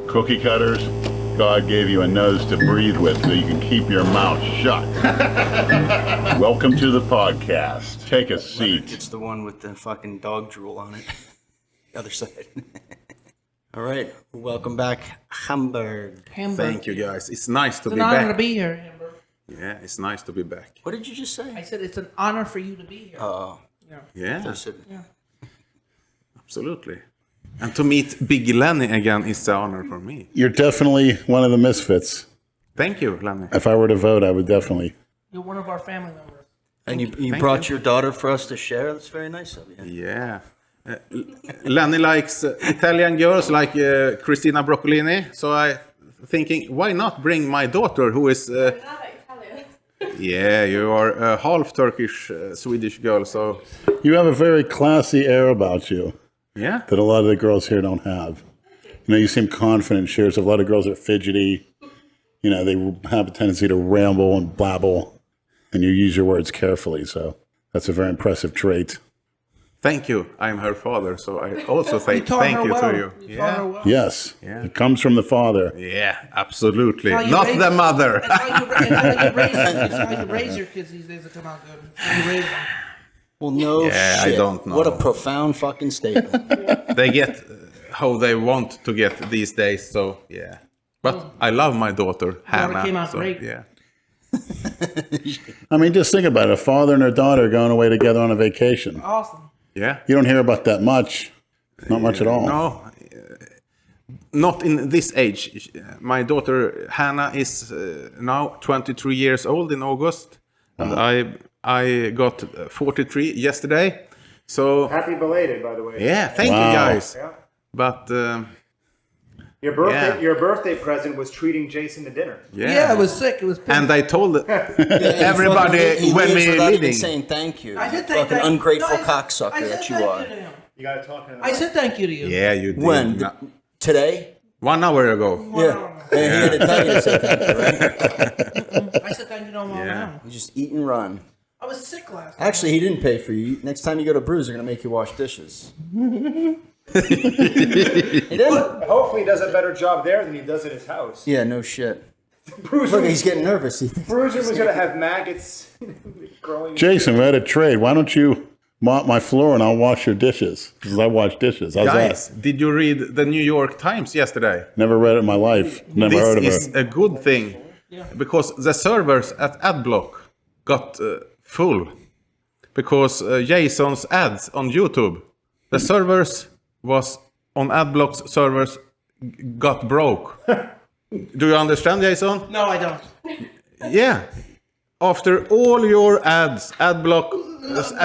cookie cutters. God gave you a nose to breathe with so you can keep your mouth shut. Welcome to the podcast. Take a seat. It's the one with the fucking dog drool on it. The other side. All right. Welcome back, Hamberg. Thank you, guys. It's nice to be It's an honor to back. be here, Hamberg. Yeah, it's nice to be back. What did you just say? I said it's an honor for you to be here. Oh. Yeah, Yeah. absolutely. And to meet Big Lenny again is an honor for me. You're definitely one of the misfits. Thank you, Lenny. If I were to vote, I would definitely. You're one of our family members. And you Thank brought you. your daughter for us to share. That's very nice of you. Yeah. Lenny likes Italian girls like Christina Broccolini. So I thinking, why not bring my daughter who is... yeah, you are a half Turkish Swedish girl, so... You have a very classy air about you Yeah? that a lot of the girls here don't have. You know, you seem confident, shares. A lot of girls are fidgety. You know, they have a tendency to ramble and babble, and you use your words carefully. So that's a very impressive trait. Thank you. I'm her father, so I also say You taught thank her you well. to you. You taught her well. Yes, Yeah. it comes from the father. Yeah, absolutely. How you Not raise- the mother. That's how you raise your kids these days to come out good. That's how you raise them. Well, no Yeah, shit. I don't know. What a profound fucking statement. They get how they want to get these days, so yeah. But I love my daughter, Hannah. came out so, great. Yeah. I mean, just think about it. A father and a daughter going away together on a vacation. Awesome. Yeah. You don't hear about that much. Not much at all. No, not in this age. My daughter Hannah is now 23 years old in August, and I got 43 yesterday. So Happy belated, by the way. yeah, thank you Wow. guys. Yeah. But Your birthday present was treating Jason to dinner. Yeah, it was sick. It was. And I told everybody He when leaves we without even leaving. saying thank you. I said Fucking thank ungrateful no, I cocksucker said that you thank are. to him. You gotta talk to him. I said thank you to you. Yeah, you did. When? No, Today? 1 hour ago. Yeah. And he had to tell you to say thank you, right? I said thank you to him all Yeah. around. You just eat and run. I was sick last night. Actually, he didn't pay for you. Next time you go to Brews, they're going to make you wash dishes. He didn't? Hopefully he does a better job there than he does at his house. Yeah, no shit. Bruiser, Look, he's getting nervous. He thinks Bruiser was gonna have maggots growing. Jason, we had a trade. Why don't you mop my floor and I'll wash your dishes? Because I wash dishes. How's Guys, that? did you read the New York Times yesterday? Never read it in my life. Never heard of This is it. a good thing because the servers at AdBlock got full because Jason's ads on YouTube, the servers was on AdBlock's servers got broke. Do you understand, Jason? No, I don't. Yeah. After all your ads, AdBlock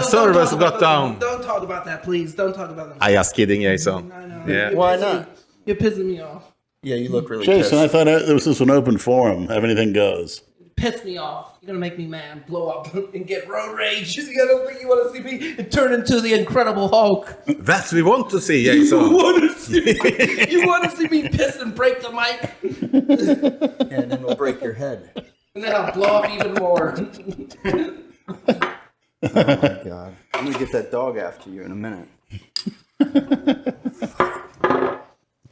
servers got down. Don't talk about that, please. Don't talk about that. I just kidding, Jason. I know. Yeah. Why not? You're pissing me off. Yeah, you look really Jason, I pissed. thought this was an open forum. Anything goes. Piss me off. You're gonna make me mad, blow up, and get road rage. You don't think you want to see me turn into the Incredible Hulk? That's we want to see, You Jason. want to see? You want to see me piss and break the mic, Yeah, and then we'll break your head. and then I'll blow up even more. Oh my god. I'm gonna get that dog after you in a minute.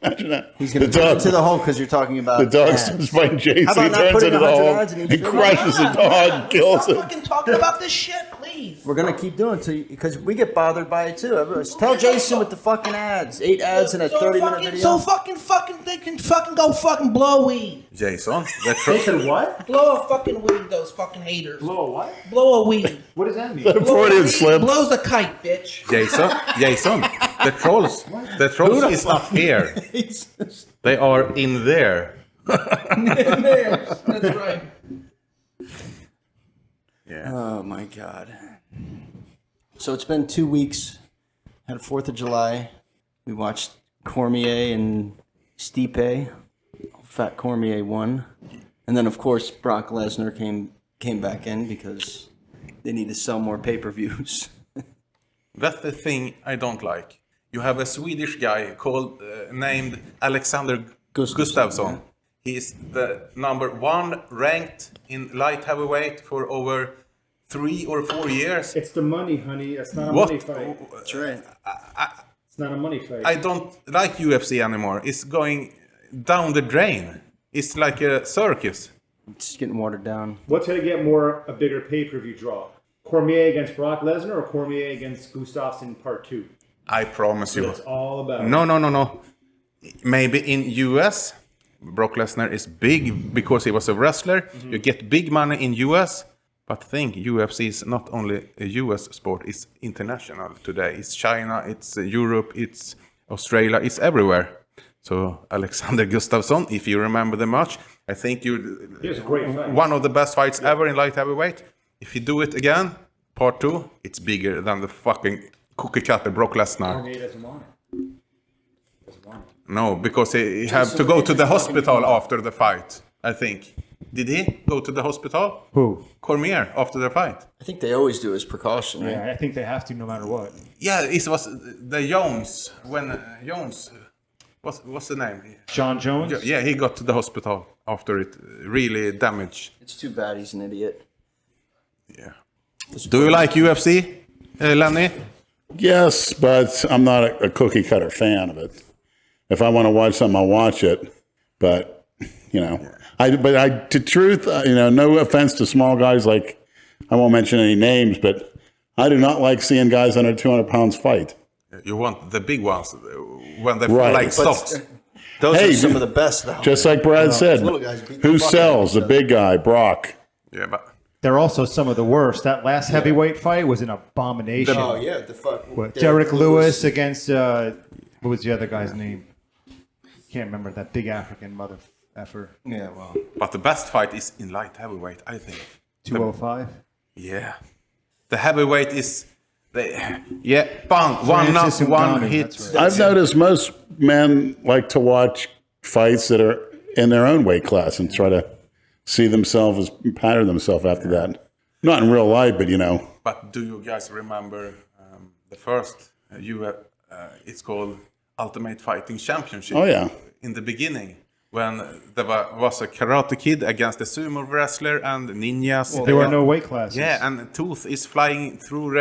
Imagine that. He's gonna the turn dog, into the Hulk because you're talking about the dog ads. starts fighting Jason. How He about not turns putting into the 100 Hulk. ads in each He video? crushes the dog, kills Stop it. fucking talking about this shit, please. We're gonna keep doing it because we get bothered by it too. Everyone's, tell Jason with the fucking ads. 8 ads in a 30-minute video. So they can fucking go fucking blow weed. Jason, Jason, what? Blow a fucking weed, those fucking haters. Blow a what? Blow a weed. What does that mean? The Freudian slip. Blows a kite, bitch. Jason, the trolls is not here. They are in there. That's right. Yeah. Oh my god. So it's been 2 weeks. Had 4th of July. We watched Cormier and Stipe. Fat Cormier won. And then of course Brock Lesnar came back in because they need to sell more pay-per-views. That's the thing I don't like. You have a Swedish guy called named Alexander Gustafsson. He's the number 1 ranked in light heavyweight for over 3 or 4 years. It's the money, honey. It's not a What? money fight. That's right. It's not a money fight. I don't like UFC anymore. It's going down the drain. It's like a circus. It's getting watered down. What's going to get a bigger pay-per-view draw? Cormier against Brock Lesnar or Cormier against Gustafsson Part 2? I promise you. That's all about. No. Maybe in US, Brock Lesnar is big because he was a wrestler. Mm-hmm. You get big money in US. But think, UFC is not only a US sport, it's international today. It's China, it's Europe, it's Australia, it's everywhere. So Alexander Gustafsson, if you remember the match, I think It was a great fight. one of the best fights ever in light heavyweight. If you do it again, part 2, it's bigger than the fucking cookie cutter Brock Lesnar. Cormier doesn't want it. Doesn't want it. No, because he have to go to the hospital after the fight, I think. Did he go to the hospital? Who? Cormier, after the fight. I think they always do as precaution, right? Yeah, I think they have to no matter what. Yeah, it was the Jones, when Jones, what's the name? Sean Jones? Yeah, he got to the hospital after it really damaged. It's too bad he's an idiot. Yeah. Do you like UFC, Lenny? Yes, but I'm not a cookie cutter fan of it. If I want to watch something, I'll watch it. But, you know, to truth, you know, no offense to small guys like, I won't mention any names, but I do not like seeing guys under 200 pounds fight. You want the big ones when they Right. like But stocks. Those Hey, are some of the best, though. Just like Brad said, little guys beat the who fuck out of sells? each The other. big guy, Brock. Yeah, but They're also some of the worst. That last heavyweight fight was an abomination. Oh, yeah, the fuck. What, Derek Lewis against, what was the other guy's name? Can't remember, that big African mother effer. Yeah, well. but the best fight is in light heavyweight, I think. 205. Yeah. The heavyweight is bang, Francis one Ngannou, hit. that's right. I've noticed most men like to watch fights that are in their own weight class and try to see themselves, pattern themselves after that. Not in real life, but you know. But do you guys remember the first it's called Ultimate Fighting Championship? Oh, yeah. In the beginning, when there was a karate kid against a sumo wrestler and ninjas. There were no weight classes. Yeah, and tooth is flying through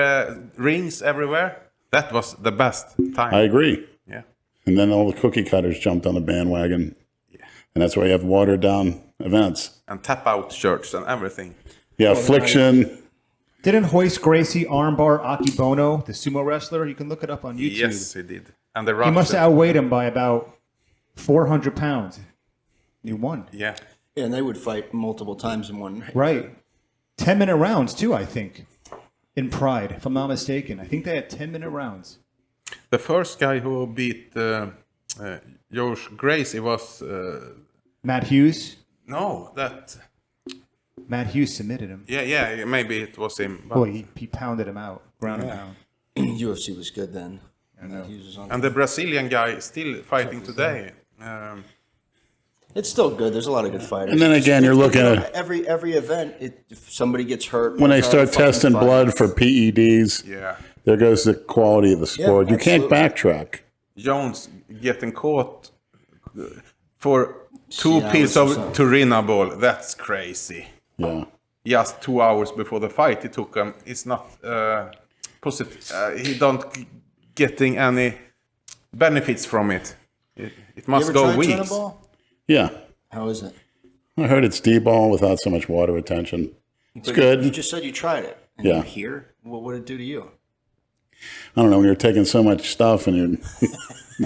rings everywhere. That was the best time. I agree. Yeah. And then all the cookie cutters jumped on the bandwagon. And that's why you have watered down events. And tap out shirts and everything. Yeah, Affliction. Didn't Hoist Gracie armbar Akibono, the sumo wrestler? You can look it up on YouTube. Yes, he did. And the He must Russian. have outweighed him by about 400 pounds. He won. Yeah. Yeah, and they would fight multiple times in one night. Right. 10-minute rounds, too, I think. In Pride, if I'm not mistaken. I think they had 10-minute rounds. The first guy who beat Josh Gracie was Matt Hughes. Matt Hughes submitted him. Yeah, maybe it was him. But, Boy, he pounded him out. Ground and pound. UFC was good then. He was on and the Brazilian guy is still fighting today. It's still good. There's a lot of good fighters. And then again, you're looking at every event. If somebody gets hurt, when they one start fucking testing fight. blood for PEDs, Yeah. there goes the quality of the sport. You can't absolutely. backtrack. Jones getting caught for 2 Yeah, pills which of is, turinabol. That's crazy. Yeah. Just 2 hours before the fight, he took him. It's not positive. He don't getting any benefits from it. It You must ever go tried weeks. Turinabol? Yeah. How is it? I heard it's D-ball without so much water retention. It's But good. You just said you tried it. And Yeah. you're here. What would it do to you? I don't know, when you're taking so much stuff and you're...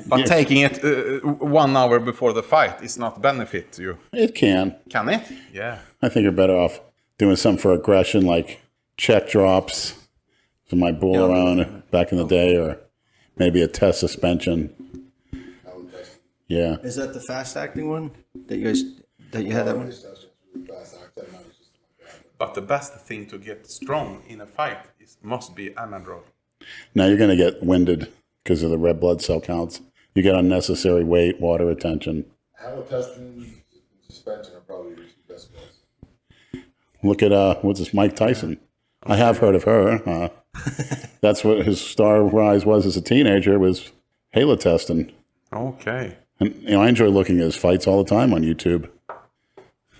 But taking it 1 hour before the fight is not benefit to you. It can. Can it? Yeah. I think you're better off doing something for aggression, like check drops for my bull around back in the day, or maybe a test suspension. Yeah. Is that the fast acting one that you had that one? But the best thing to get strong in a fight must be Anadrol. Now you're going to get winded because of the red blood cell counts. You get unnecessary weight, water retention. Halotestin and suspension are probably your two best bets. Look at, what's this, Mike Tyson. I have heard of her. That's what his star rise was as a teenager, was halotestin. Okay. And, you know, I enjoy looking at his fights all the time on YouTube.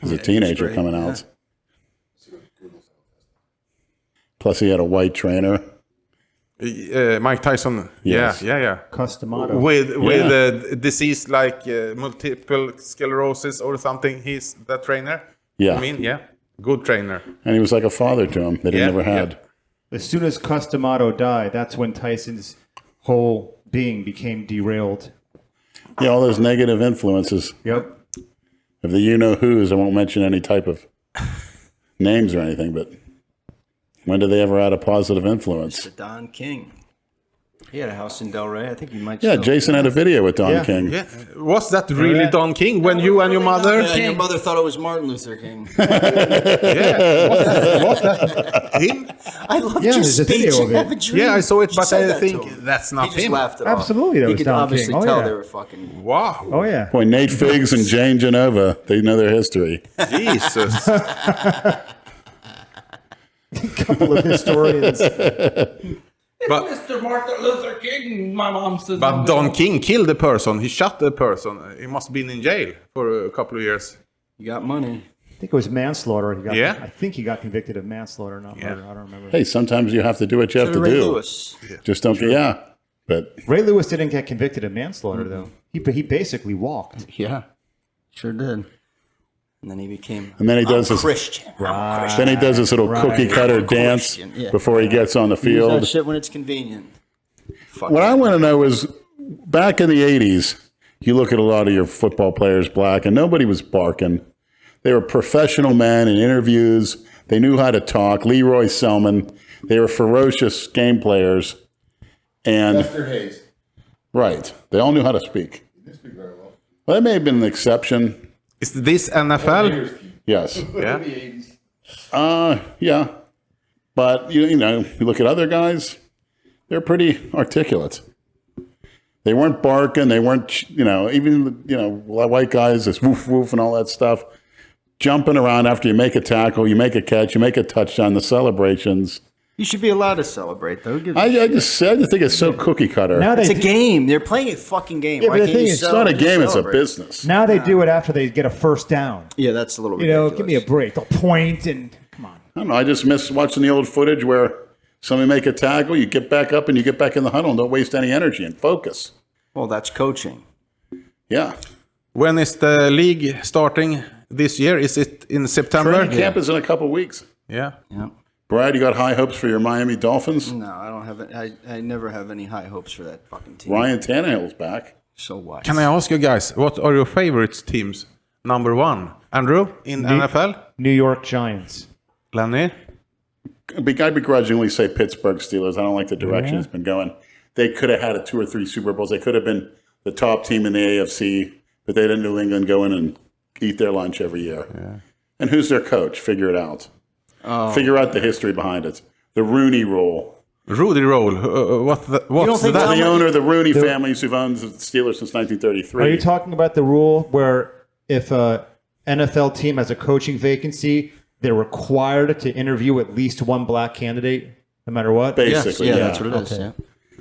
As a teenager great, coming out. Plus he had a white trainer. Mike Tyson. Yes. Yeah. Customato. With a disease like multiple sclerosis or something. He's the trainer. Yeah. I mean, yeah. Good trainer. And he was like a father to him that he Yeah, never had. yeah. As soon as Customato died, that's when Tyson's whole being became derailed. Yeah, all those negative influences. Yep. Of the you-know-whos, I won't mention any type of names or anything, but when did they ever add a positive influence? The Don King. He had a house in Delray. I think he might. Yeah, still. Jason had a video with Don Yeah. King. Yeah. Was that really Don King when you and your mother? Yeah, your mother thought it was Martin Luther King. Yeah. Was that him? I loved Yeah, your there's a speech. video I of it. have a dream. Yeah, I saw it, She but said I that to think him. that's He not just him. laughed it off. Absolutely, that You was could Don obviously King. Oh, tell yeah. they were fucking. Wow. Oh, yeah. Boy, Nate Figgs and Jane Genova, they know their history. Jesus. Couple of historians. But Mr. Martin Luther King, my mom says. but Don King killed a person. He shot a person. He must have been in jail for a couple of years. You got money. I think it was manslaughter. Yeah. I think he got convicted of manslaughter, not murder. I don't remember. Hey, sometimes you have to do what you have to Ray do. Lewis. Just don't be, yeah. But Ray Lewis didn't get convicted of manslaughter, though. He basically walked. Yeah, sure did. And then he became. And then he does I'm this- Christian. I'm a Christian. then he does this little cookie cutter dance Christian, yeah. before he gets on the Use field. that shit when it's convenient. Fuck What it. I want to know is, back in the 80s, you look at a lot of your football players black, and nobody was barking. They were professional men in interviews. They knew how to talk. Leroy Selman. They were ferocious game players. And, Lester Hayes. right, they all knew how to speak. He didn't speak very well. Well, that may have been an exception. Is this NFL? Yes. Yeah. In the 80s. Yeah. But, you know, you look at other guys, they're pretty articulate. They weren't barking. They weren't, you know, even, you know, white guys, this woof woof and all that stuff, jumping around after you make a tackle, you make a catch, you make a touchdown, the celebrations. You should be allowed to celebrate, though. Give I just think it's so cookie cutter. Now It's they a game. They're playing a fucking game. Yeah, Why but the can't thing you is, It's not a game, it's a celebrate? business. now they do it after they get a first down. Yeah, that's a little You know, ridiculous. give me a break. They'll point and come on. I don't know. I just miss watching the old footage where somebody make a tackle, you get back up and you get back in the huddle and don't waste any energy and focus. Well, that's coaching. Yeah. When is the league starting this year? Is it in September? Training camp is in a couple weeks. Yeah. Yeah. Brad, you got high hopes for your Miami Dolphins? No, I don't have it. I never have any high hopes for that fucking team. Ryan Tannehill's back. So what? Can I ask you guys, what are your favorite teams? Number one, Andrew in NFL, New York Giants. Lenny. I begrudgingly say Pittsburgh Steelers. I don't like the direction it's been going. They could have had a 2 or 3 Super Bowls. They could have been the top team in the AFC, but they let New England go in and eat their lunch every year. Yeah. And who's their coach? Figure it out. Figure out the history behind it. The Rooney Rule. Rudy Roll. What's think that? The owner of the Rooney families who've owned the Steelers since 1933. Are you talking about the rule where if a NFL team has a coaching vacancy, they're required to interview at least one black candidate, no matter what? Basically, yes, yeah. that's what it is. Yeah.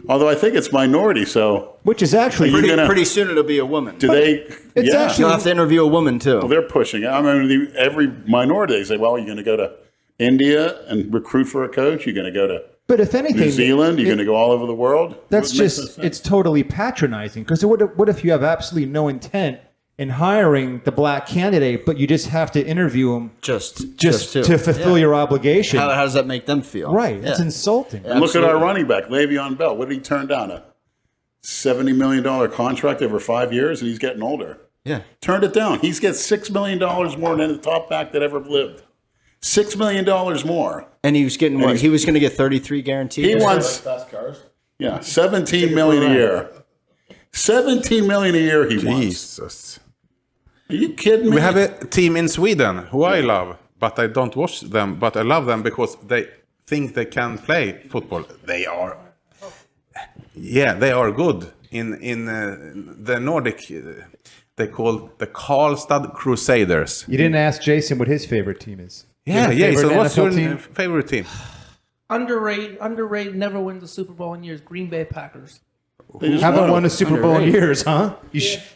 Although I think it's minority, so Which is actually You're gonna- Pretty soon it'll be a woman. do they? it's yeah. actually- You'll have to interview a woman too. Well, they're pushing it. I mean, every minority, they say, well, you're going to go to India and recruit for a coach. You're going to go to But if anything, New Zealand. You're going to go all over the world. that's It makes no just, sense. it's totally patronizing. Because what if you have absolutely no intent in hiring the black candidate, but you just have to interview him just to fulfill your obligation? How does that make them feel? Right. Yeah. It's insulting. Yeah. Look at our absolutely. running back, Le'Veon Bell. What did he turn down? A $70 million contract over 5 years, and he's getting older. Yeah. Turned it down. He's got $6 million more than the top back that ever lived. $6 million more. And he was getting what? He was going to get 33 guaranteed. He Like wants, fast cars. yeah, $17 million a year. $17 million a year he wants. Jesus. Are you kidding me? We have a team in Sweden who I love, but I don't watch them. But I love them because they think they can play football. They are, they are good in the Nordic. They call the Karlstad Crusaders. You didn't ask Jason what his favorite team is. Yeah, His yeah. favorite So what's NFL your team? favorite team? Underrated, never wins the Super Bowl in years. Green Bay Packers. They just Haven't won won a it. Super Bowl in years, huh?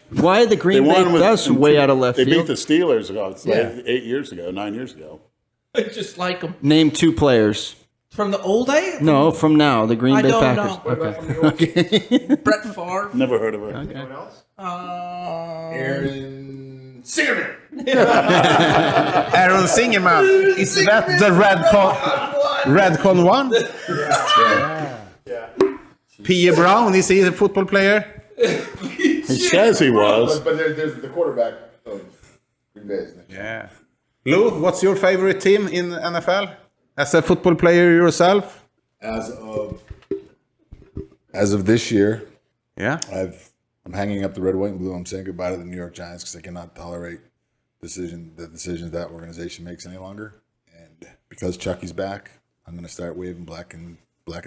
Why the Green They Bay? won with- That's way out of left They beat field. the Steelers about Yeah. 8 years ago, 9 years ago. I just like them. Name 2 players. From the old day? No, from now, the Green I Bay don't Packers. know. Okay. Brett Favre. Never heard of her. Anyone else? Aaron Singerman. Aaron Singerman. Is that the Redcon one? Yeah. P.E. Brown, is he a football player? He says he was. But there's the quarterback of Green Bay. Isn't it? Yeah. Lou, what's your favorite team in NFL? As a football player yourself? As of this year, Yeah. I'm hanging up the red, white, and blue. I'm saying goodbye to the New York Giants because I cannot tolerate the decisions that organization makes any longer. And because Chucky's back, I'm going to start waving black and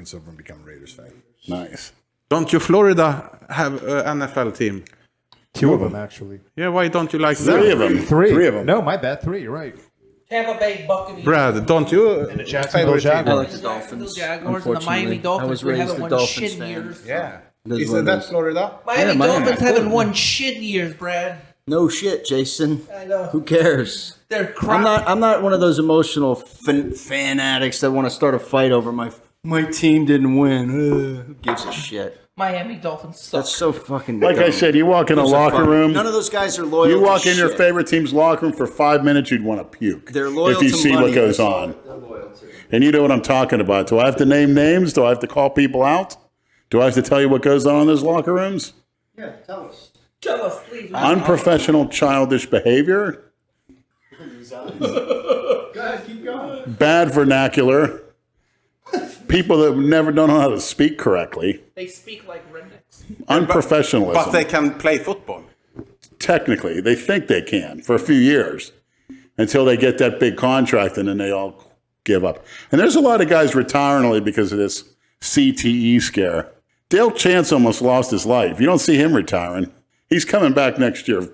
silver and become a Raiders fan. Nice. Don't you Florida have an NFL team? 2 of them, actually. Yeah, why don't you like Three them? of them. 3 of them. No, my bad. 3. You're right. Tampa Bay Buccaneers. Brad, don't you? the Jacksonville favorite team? I Jaguars. like the Jacksonville Dolphins. Jaguars and the Miami Unfortunately, I Dolphins. was We raised haven't a won Dolphins shit in fan. years. Yeah. That's Is what it that is. Florida? Miami Yeah, Miami. Dolphins haven't won shit in years, Brad. No shit, Jason. I know. Who cares? They're crap. I'm not one of those emotional fan addicts that want to start a fight over my team didn't win. Who gives a shit? Miami Dolphins suck. That's so fucking Like I dumb. said, you walk in a Those are locker fun. room. None of those guys are loyal. You to walk in your shit. favorite team's locker room for 5 minutes, you'd want to puke. They're loyal if you to see money, what goes that's all. on. And you know what I'm talking about. Do I have to name names? Do I have to call people out? Do I have to tell you what goes on in those locker rooms? Yeah, tell us. Tell us, please. Unprofessional, childish behavior, Go ahead, keep going. bad vernacular, people that never don't know how to speak correctly, They speak like rednecks. unprofessionalism. But they can play football. Technically, they think they can for a few years until they get that big contract and then they all give up. And there's a lot of guys retiring only because of this CTE scare. Dale Chance almost lost his life. You don't see him retiring. He's coming back next year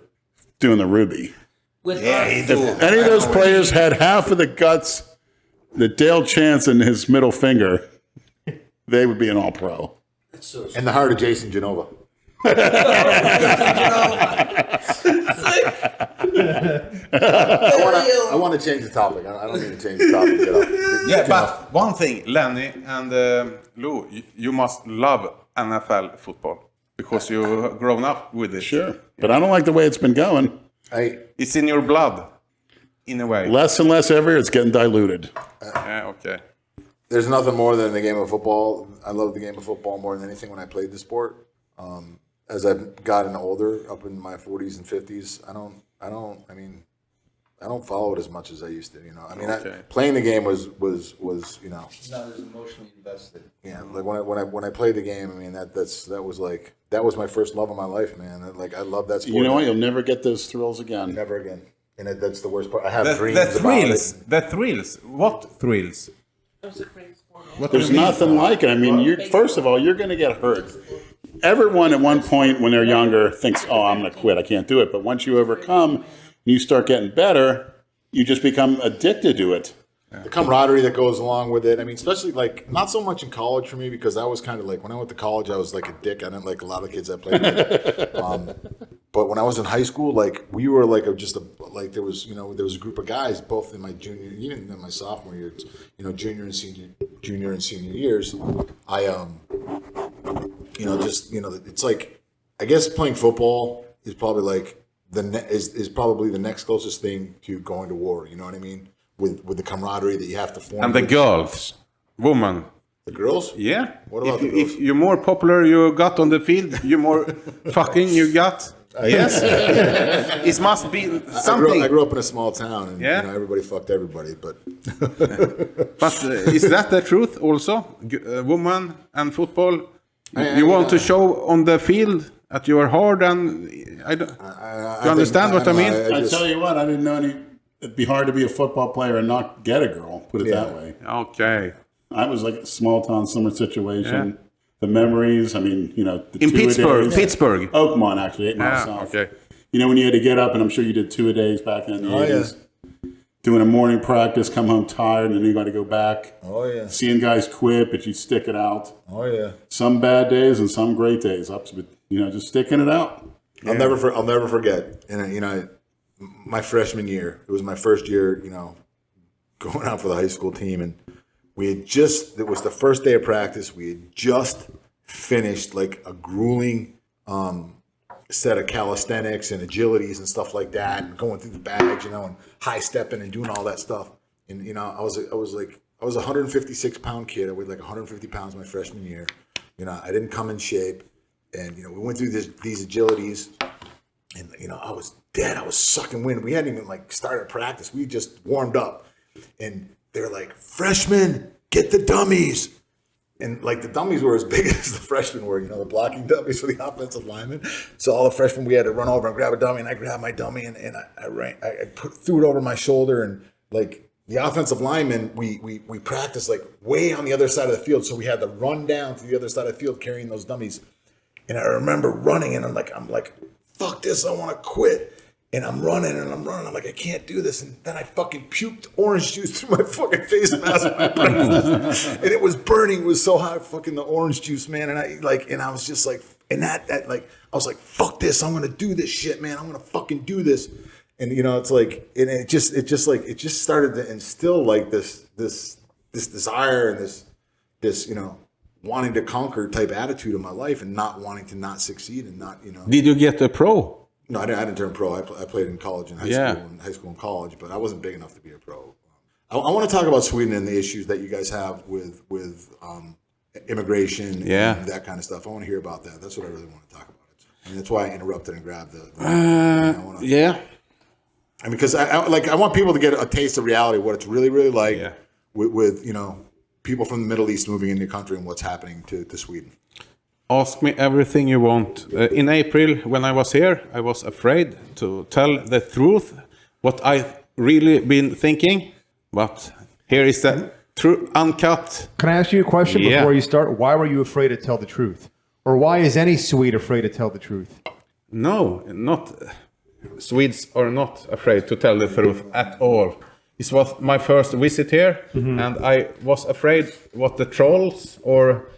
doing the Ruby. With us. If any of those players had half of the guts that Dale Chance and his middle finger, they would be an all-pro. And the heart of Jason Genova. I want to change the topic. I don't need to change the topic. Get off. Yeah, but one thing, Lenny and Lou, you must love NFL football because you've grown up with it. Sure. But I don't like the way it's been going. It's in your blood, in a way. Less and less every year, it's getting diluted. Yeah, okay. There's nothing more than the game of football. I love the game of football more than anything when I played the sport. As I've gotten older, up in my 40s and 50s, I don't follow it as much as I used to. I mean, Okay. playing the game was Not as emotionally invested. yeah. Like when I played the game, I mean that was my first love of my life, man. I love that sport. You know what? You'll never get those thrills again. Never again. And that's the worst part. I have The dreams about thrills. it. The thrills. What thrills? That's a great sport. There's nothing like it. I mean, first of all, you're going to get hurt. Everyone at one point when they're younger thinks, oh, I'm going to quit. I can't do it. But once you overcome and you start getting better, you just become addicted to it. The camaraderie that goes along with it. I mean, especially not so much in college for me because I was kind of when I went to college, I was like a dick. I didn't like a lot of kids I played with. But when I was in high school, we were there was a group of guys both in my junior, even in my sophomore year, junior and senior years. It's I guess playing football is probably is probably the next closest thing to going to war. You know what I mean? With the camaraderie that you have to form. And the with girls, women. The girls? Yeah. What about the girls? If you're more popular you got on the field, you're more fucking you got. Yes. It must be something. I grew up in a small town, and Yeah. everybody fucked everybody. But But is that the truth also? Woman and football? You want to show on the field that you are hard and I don't. You understand what I mean? I tell you what, I didn't know it'd be hard to be a football player and not get a girl, put it that way. Okay. I was like a small town summer situation. Yeah. The memories, I mean, the In two-a-days. Pittsburgh. Oakmont, actually, 8 miles Yeah, south. okay. When you had to get up, and I'm sure you did 2-a-days back in the 80s. Doing a morning practice, come home tired, and then you got to go back. oh yeah, Seeing guys quit, but you stick it out. oh yeah. Some bad days and some great days. Just sticking it out. I'll never forget. And my freshman year, it was my first year. Going out for the high school team, and it was the first day of practice. We had just finished like a grueling set of calisthenics and agilities and stuff like that, and going through the bags, and high stepping and doing all that stuff. And I was a 156-pound kid. I weighed like 150 pounds my freshman year. I didn't come in shape, and we went through these agilities, and I was dead. I was sucking wind. We hadn't even like started practice. We just warmed up, and they're like, "Freshmen, get the dummies." And like the dummies were as big as the freshmen were, the blocking dummies for the offensive linemen. So all the freshmen, we had to run over and grab a dummy, and I grabbed my dummy and I threw it over my shoulder, and like the offensive linemen, we practiced like way on the other side of the field, so we had to run down to the other side of the field carrying those dummies. And I remember running, and I'm like, fuck this, I want to quit. And I'm running. I'm like, I can't do this. And then I fucking puked orange juice through my fucking face mask and my breath. And it was burning. It was so hot, fucking the orange juice, man. And I was just like, and that I was like, fuck this. I'm gonna do this shit, man. I'm gonna fucking do this. And it's like, and it just started to instill like this desire and this wanting to conquer type attitude in my life, and not wanting to not succeed, and not Did you get a pro? No, I didn't turn pro. I played in college and high school and college, but I wasn't big enough to be a pro. I want to talk about Sweden and the issues that you guys have with immigration and that kind of stuff. I want to hear about that. That's what I really want to talk about. And that's why I interrupted and grabbed because I want people to get a taste of reality, what it's really, really like with people from the Middle East moving into the country and what's happening to Sweden. Ask me everything you want. In April, when I was here, I was afraid to tell the truth, what I really been thinking. But here is the true, uncut. Can I ask you a question before you start? Why were you afraid to tell the truth? Or why is any Swede afraid to tell the truth? No, not Swedes are not afraid to tell the truth at all. This was my first visit here, and I was afraid what the trolls or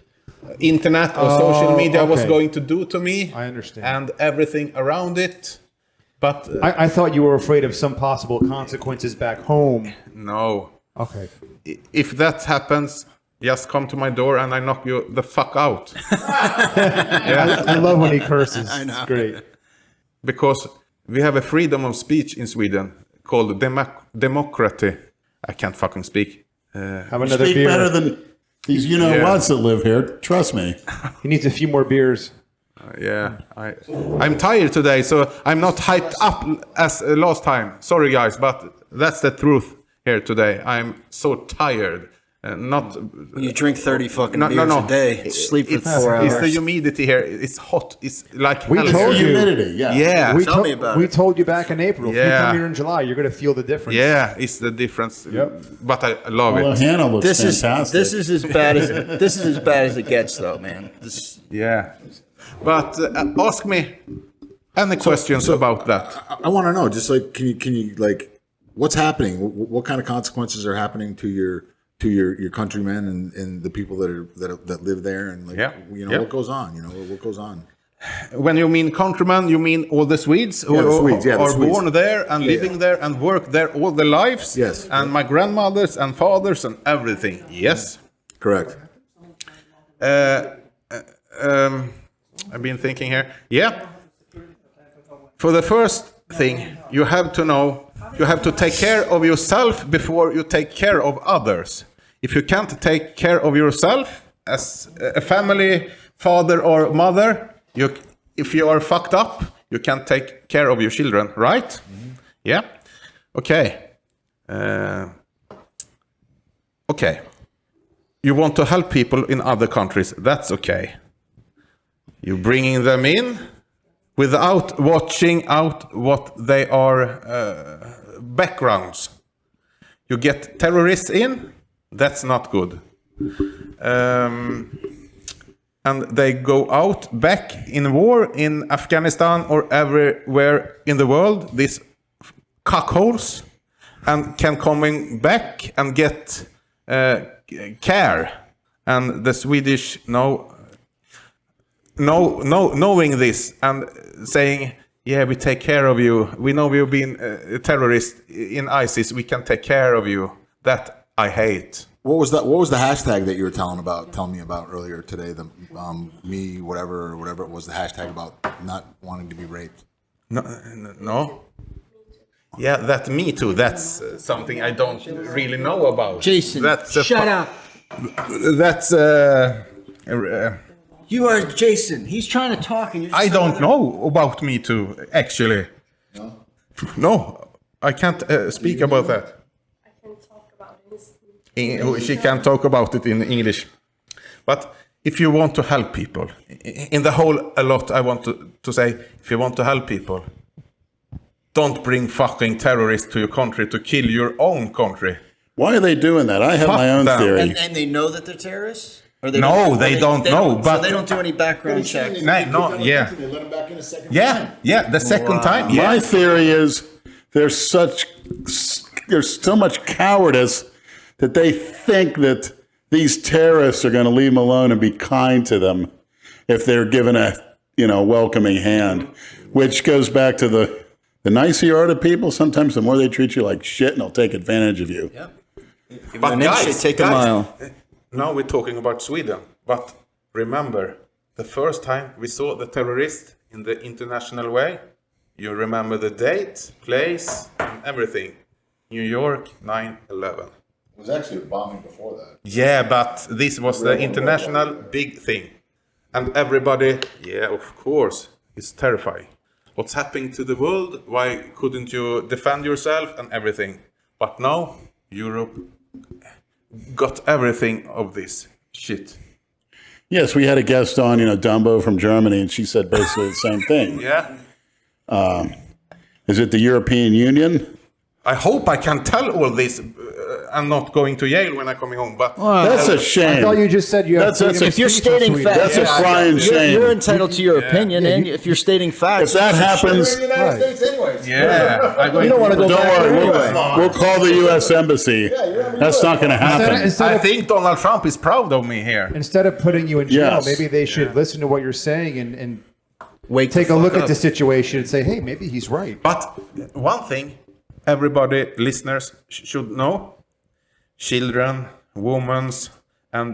internet or social media was going to do to me. I understand. And everything around it. But I thought you were afraid of some possible consequences back home. No. Okay. If that happens, just come to my door and I knock you the fuck out. I love when he curses. I know. It's great. Because we have a freedom of speech in Sweden called democracy. I can't fucking speak. Have another Speak beer. better than these whats that live here. Trust me. He needs a few more beers. I'm tired today, so I'm not hyped up as last time. Sorry, guys, but that's the truth here today. I'm so tired. Not you drink 30 fucking beers a day, sleep for 4 hours. It's the humidity here. It's hot. It's like We told you. Humidity, yeah. Tell me about we it. told you back in April. If you come here in July, you're going to feel the difference. Yeah, it's the difference. Yep. But I love Well, it. Hannah looks fantastic. This is as bad as it gets, though, man. Yeah. But ask me any questions about that. I want to know, just like, can you like, what's happening? What kind of consequences are happening to your countrymen and the people that live there, and like what goes on? What goes on? When you mean countrymen, you mean all the Swedes who are born there and living there and work there all their lives. Yes. And my grandmothers and fathers and everything. Yes. Correct. I've been thinking here. Yeah. For the first thing, you have to know, you have to take care of yourself before you take care of others. If you can't take care of yourself as a family, father or mother, if you are fucked up, you can't take care of your children, right? Mm-hmm. Yeah? Okay. Okay. You want to help people in other countries, that's okay. You're bringing them in without watching out what they are backgrounds. You get terrorists in, that's not good. And they go out back in war in Afghanistan or everywhere in the world, these cockholes, and can coming back and get care. And the Swedish knowing this and saying, yeah, we take care of you. We know you've been a terrorist in ISIS. We can take care of you. That I hate. What was that? What was the hashtag that you were telling me about earlier today? The me whatever it was. The hashtag about not wanting to be raped. No. Yeah, that me too. That's something I don't really know about. Jason, that's shut up. That's. You are Jason. He's trying to talk, and you're just I don't know about me too. Actually, no, I can't speak about that. I can talk about it. She can talk about it in English. But if you want to help people, in the whole a lot, I want to say, if you want to help people, don't bring fucking terrorists to your country to kill your own country. Why are they doing that? I have Fuck my own them. theory. And they know that they're terrorists? Or No, they don't know, So but- they don't do any background check. They No, let yeah. them back in a second time. Yeah, the second time, yeah. My theory is there's so much cowardice that they think that these terrorists are going to leave them alone and be kind to them if they're given a welcoming hand, which goes back to the nicer you are to people, sometimes the more they treat you like shit and they'll take advantage of you. But an inch, they take a mile. Now we're talking about Sweden. But remember, the first time we saw the terrorists in the international way, you remember the date, place, and everything. New York, 9/11. It was actually a bombing before that. Yeah, but this was the international big thing. And everybody, yeah, of course, it's terrifying. What's happening to the world? Why couldn't you defend yourself and everything? But now, Europe got everything of this shit. Yes, we had a guest on, Dumbo from Germany, and she said basically the same thing. Yeah. Is it the European Union? I hope I can tell all this. I'm not going to jail when I'm coming home, but That's a I shame. thought you just said you have That's a- freedom of If you're speech in stating Sweden. facts, That's a crying shame. you're entitled to your opinion, and if you're stating facts, If that happens, We're in the United States anyways. yeah, I'm going you don't want to go don't back worry, there we'll, anyway. we'll call the U.S. Embassy. That's not going to happen. Instead I of, think Donald Trump is proud of me here. instead of putting you in jail, Yes. maybe they should listen to what you're saying and Wake take the a look fuck at up. the situation and say, hey, maybe he's right. But one thing everybody, listeners, should know: children, women, and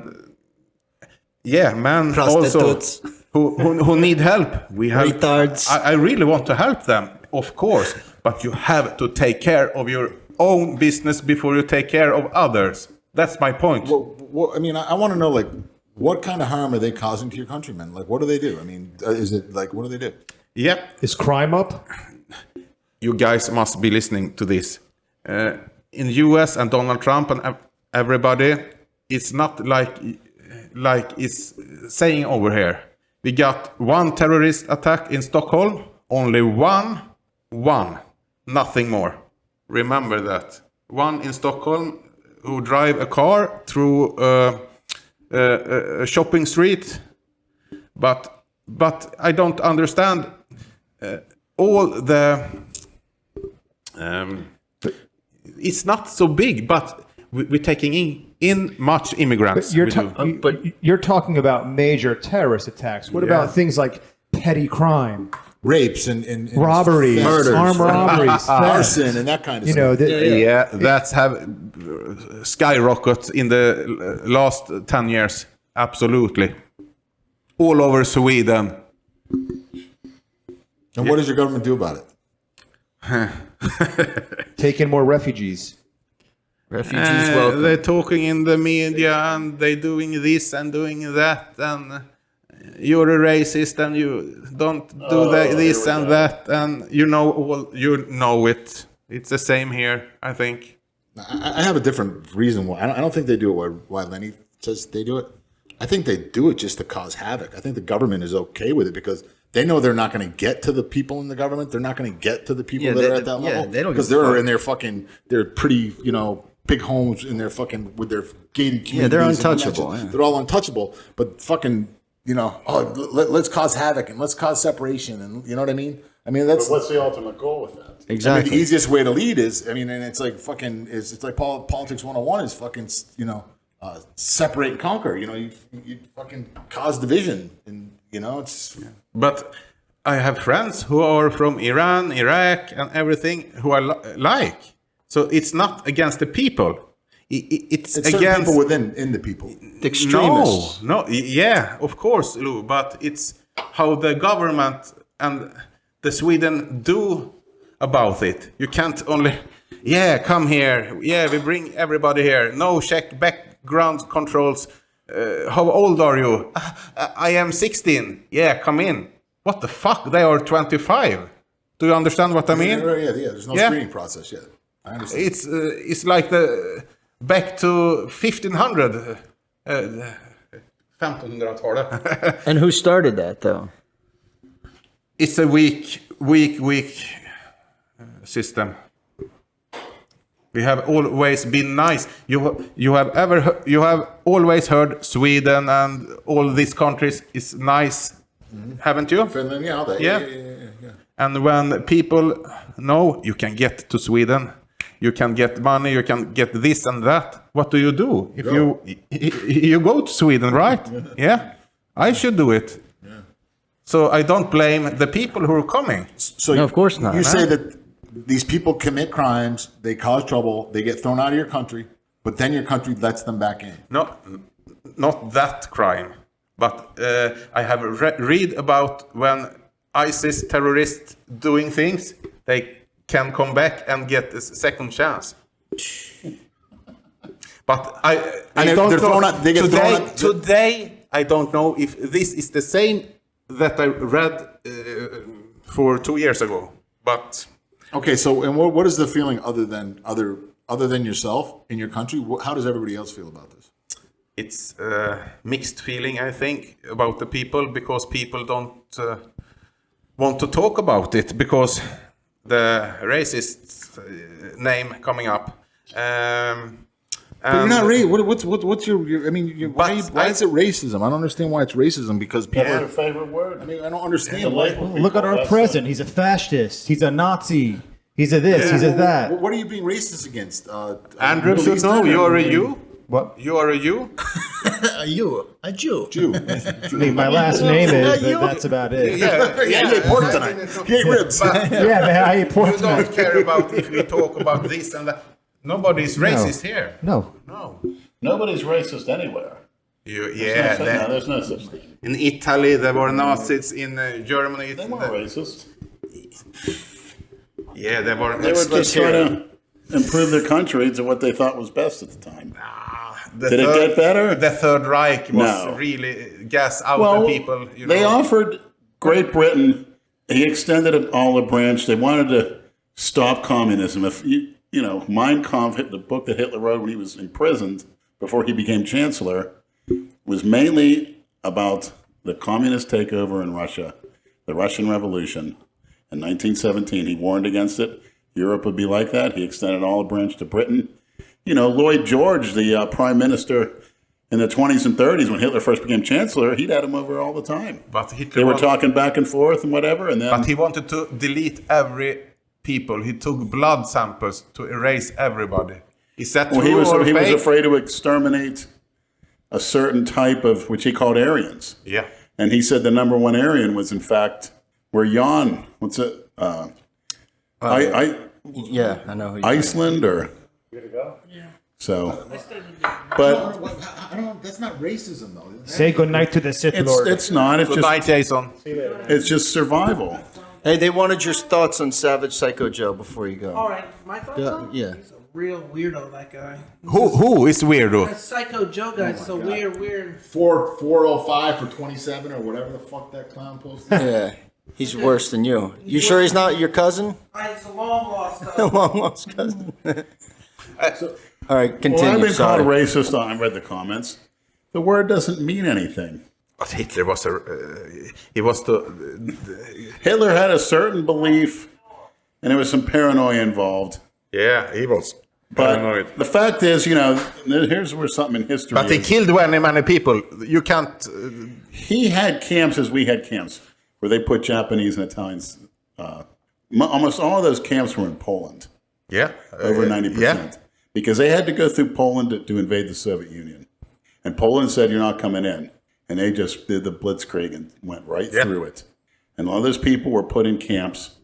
men also Prostitutes. who need help. We have. Retards. I really want to help them, of course, but you have to take care of your own business before you take care of others. That's my point. Well, I mean, I want to know, like, what kind of harm are they causing to your countrymen? Like, what do they do? I mean, is it like, what do they do? Yep. Is crime up? You guys must be listening to this. In US and Donald Trump and everybody, it's not like it's saying over here. We got one terrorist attack in Stockholm, only one, nothing more. Remember that. One in Stockholm who drive a car through a shopping street, but I don't understand all the. It's not so big, but we're taking in much immigrants. You're, we do. but you're talking about major terrorist attacks. What about things like petty crime, Rapes and robberies, thefts, armed robberies, thefts, arson, and that kind of you stuff. know, That's have skyrocketed in the last 10 years. Absolutely. All over Sweden. And what does your government do about it? take in more refugees. Refugees welcome. They're talking in the media and they're doing this and doing that, and you're a racist and you don't do this and that, and you know it. It's the same here, I think. I have a different reason why. I don't think they do it why Lenny says they do it. I think they do it just to cause havoc. I think the government is okay with it because they know they're not going to get to the people in the government. They're not going to get to the people that are at that level. they don't because give a they're fuck. in their fucking, they're pretty, big homes in their fucking, with their gated communities. they're and untouchable, mansions. yeah. They're all untouchable. But fucking, let's cause havoc and let's cause separation. And you know what I mean? I mean, that's. What's the ultimate goal with that? I mean, the easiest way to lead is, and it's like fucking, it's like politics 101 is fucking, separate and conquer. You fucking cause division, and it's. But I have friends who are from Iran, Iraq, and everything who I like. So it's not against the people. it's It's certain against people within the people. The extremists. Yeah, of course, Lou, but it's how the government and the Sweden do about it. You can't only, come here. Yeah, we bring everybody here. No check background controls. How old are you? I am 16. Yeah, come in. What the fuck? They are 25. Do you understand what I mean? Yeah. There's no Yeah. screening process yet. I understand. It's like the back to 1500. 1500-talet. And who started that, though? It's a weak system. We have always been nice. You have always heard Sweden and all these countries is nice, haven't you? Finland, Yeah. And when people know you can get to Sweden, you can get money, you can get this and that. What do? If you go to Sweden, right? Yeah. I should do it. So I don't blame the people who are coming. So No, of course not. You say that these people commit crimes, they cause trouble, they get thrown out of your country, but then your country lets them back in. Not that crime, but I have read about when ISIS terrorists doing things, they can come back and get a second chance. But I don't they're know. thrown out- they get thrown out- Today, I don't know if this is the same that I read for 2 years ago. But Okay, so and what is the feeling other than yourself in your country? How does everybody else feel about this? it's a mixed feeling, I think, about the people, because people don't want to talk about it because the racist name coming up. But you're not what's your I mean, why is it racism? I don't understand why it's racism, because people That's your favorite word. I mean, I don't understand. Look at our president. He's a fascist. He's a Nazi. He's a this. He's a that. What are you being racist against? Andrew Middle should know Eastern you or- are a you. What? You are a you. A Jew. Jew. I mean, my last name is, but that's about it. Yeah, he ate pork tonight. He ate ribs. Yeah, man, I eat pork You don't tonight. care about if we talk about this and that. Nobody's racist here. No. No. Nobody's racist anywhere. There's no such thing. In Italy, there were Nazis. In Germany, They weren't racist. they were. They were just trying to improve their country to what they thought was best at the time. Did it get better? The Third Reich was No. really gas out the people. They offered Great Britain, he extended an olive branch. They wanted to stop communism. If you know, Mein Kampf, the book that Hitler wrote when he was imprisoned before he became chancellor, was mainly about the communist takeover in Russia, the Russian Revolution. In 1917, he warned against it. Europe would be like that. He extended an olive branch to Britain. You know, Lloyd George, the prime minister in the 20s and 30s, when Hitler first became chancellor, he'd had him over all the time. But Hitler They were talking back and forth and whatever, and then... But he wanted to delete every people. He took blood samples to erase everybody. Is that true Well, he was fake? afraid to exterminate a certain type of, which he called Aryans. Yeah. And he said the number one Aryan was, in fact, where Jan, what's it? Yeah, I know who you Iceland or... Good to go? So, but I don't. That's not racism, though. Say goodnight to the Sith Lord. it's not. It's Good night, just Jason. it's just survival. Hey, they wanted your thoughts on Savage Psycho Joe before you go. All right, my thoughts on? Yeah. He's a real weirdo, that guy. Who is weirdo? That Psycho Joe guy's so weird. 405 for 27 or whatever the fuck that clown posted. Yeah, he's worse than you. You sure he's not your cousin? It's a long lost Long lost cousin. All right, Well, continue. I've been Sorry. called racist. I read the comments. The word doesn't mean anything. But Hitler was Hitler had a certain belief, and there was some paranoia involved. Yeah, he was But paranoid. the fact is, you know, here's where something in history But he is. killed many people. You can't. He had camps as we had camps, where they put Japanese and Italians. Almost all of those camps were in Poland, Yeah. over 90%. Yeah. Because they had to go through Poland to invade the Soviet Union. And Poland said, you're not coming in. And they just did the blitzkrieg and went right through it. And all those people were put in camps.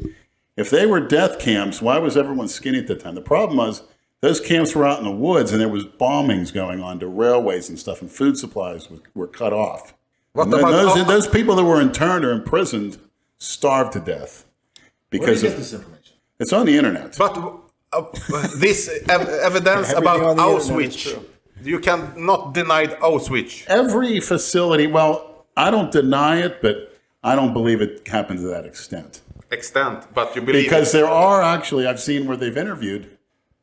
If they were death camps, why was everyone skinny at the time? The problem was those camps were out in the woods, and there was bombings going on to railways and stuff, and food supplies were cut off. What And about those people that were interned or imprisoned starved to death because Where do you get this information? it's on the internet. But this evidence Everything about on the internet is Auschwitz, true. you cannot deny Auschwitz. Every facility, well, I don't deny it, but I don't believe it happened to that extent. But you believe Because it. there are actually, I've seen where they've interviewed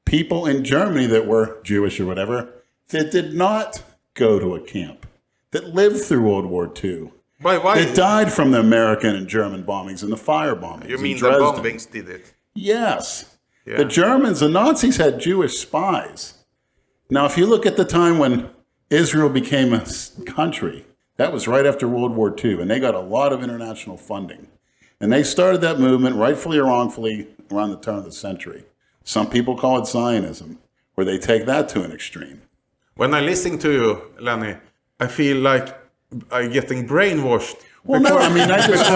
people in Germany that were Jewish or whatever that did not go to a camp, that lived through World War II, Why? that died from the American and German bombings and the fire bombings. You in mean the Dresden. bombings did it? Yes. Yeah. The Germans, the Nazis had Jewish spies. Now, if you look at the time when Israel became a country, that was right after World War II, and they got a lot of international funding. And they started that movement, rightfully or wrongfully, around the turn of the century. Some people call it Zionism, where they take that to an extreme. When I listen to you, Lenny, I feel like I'm getting brainwashed. Well, no, I mean, I just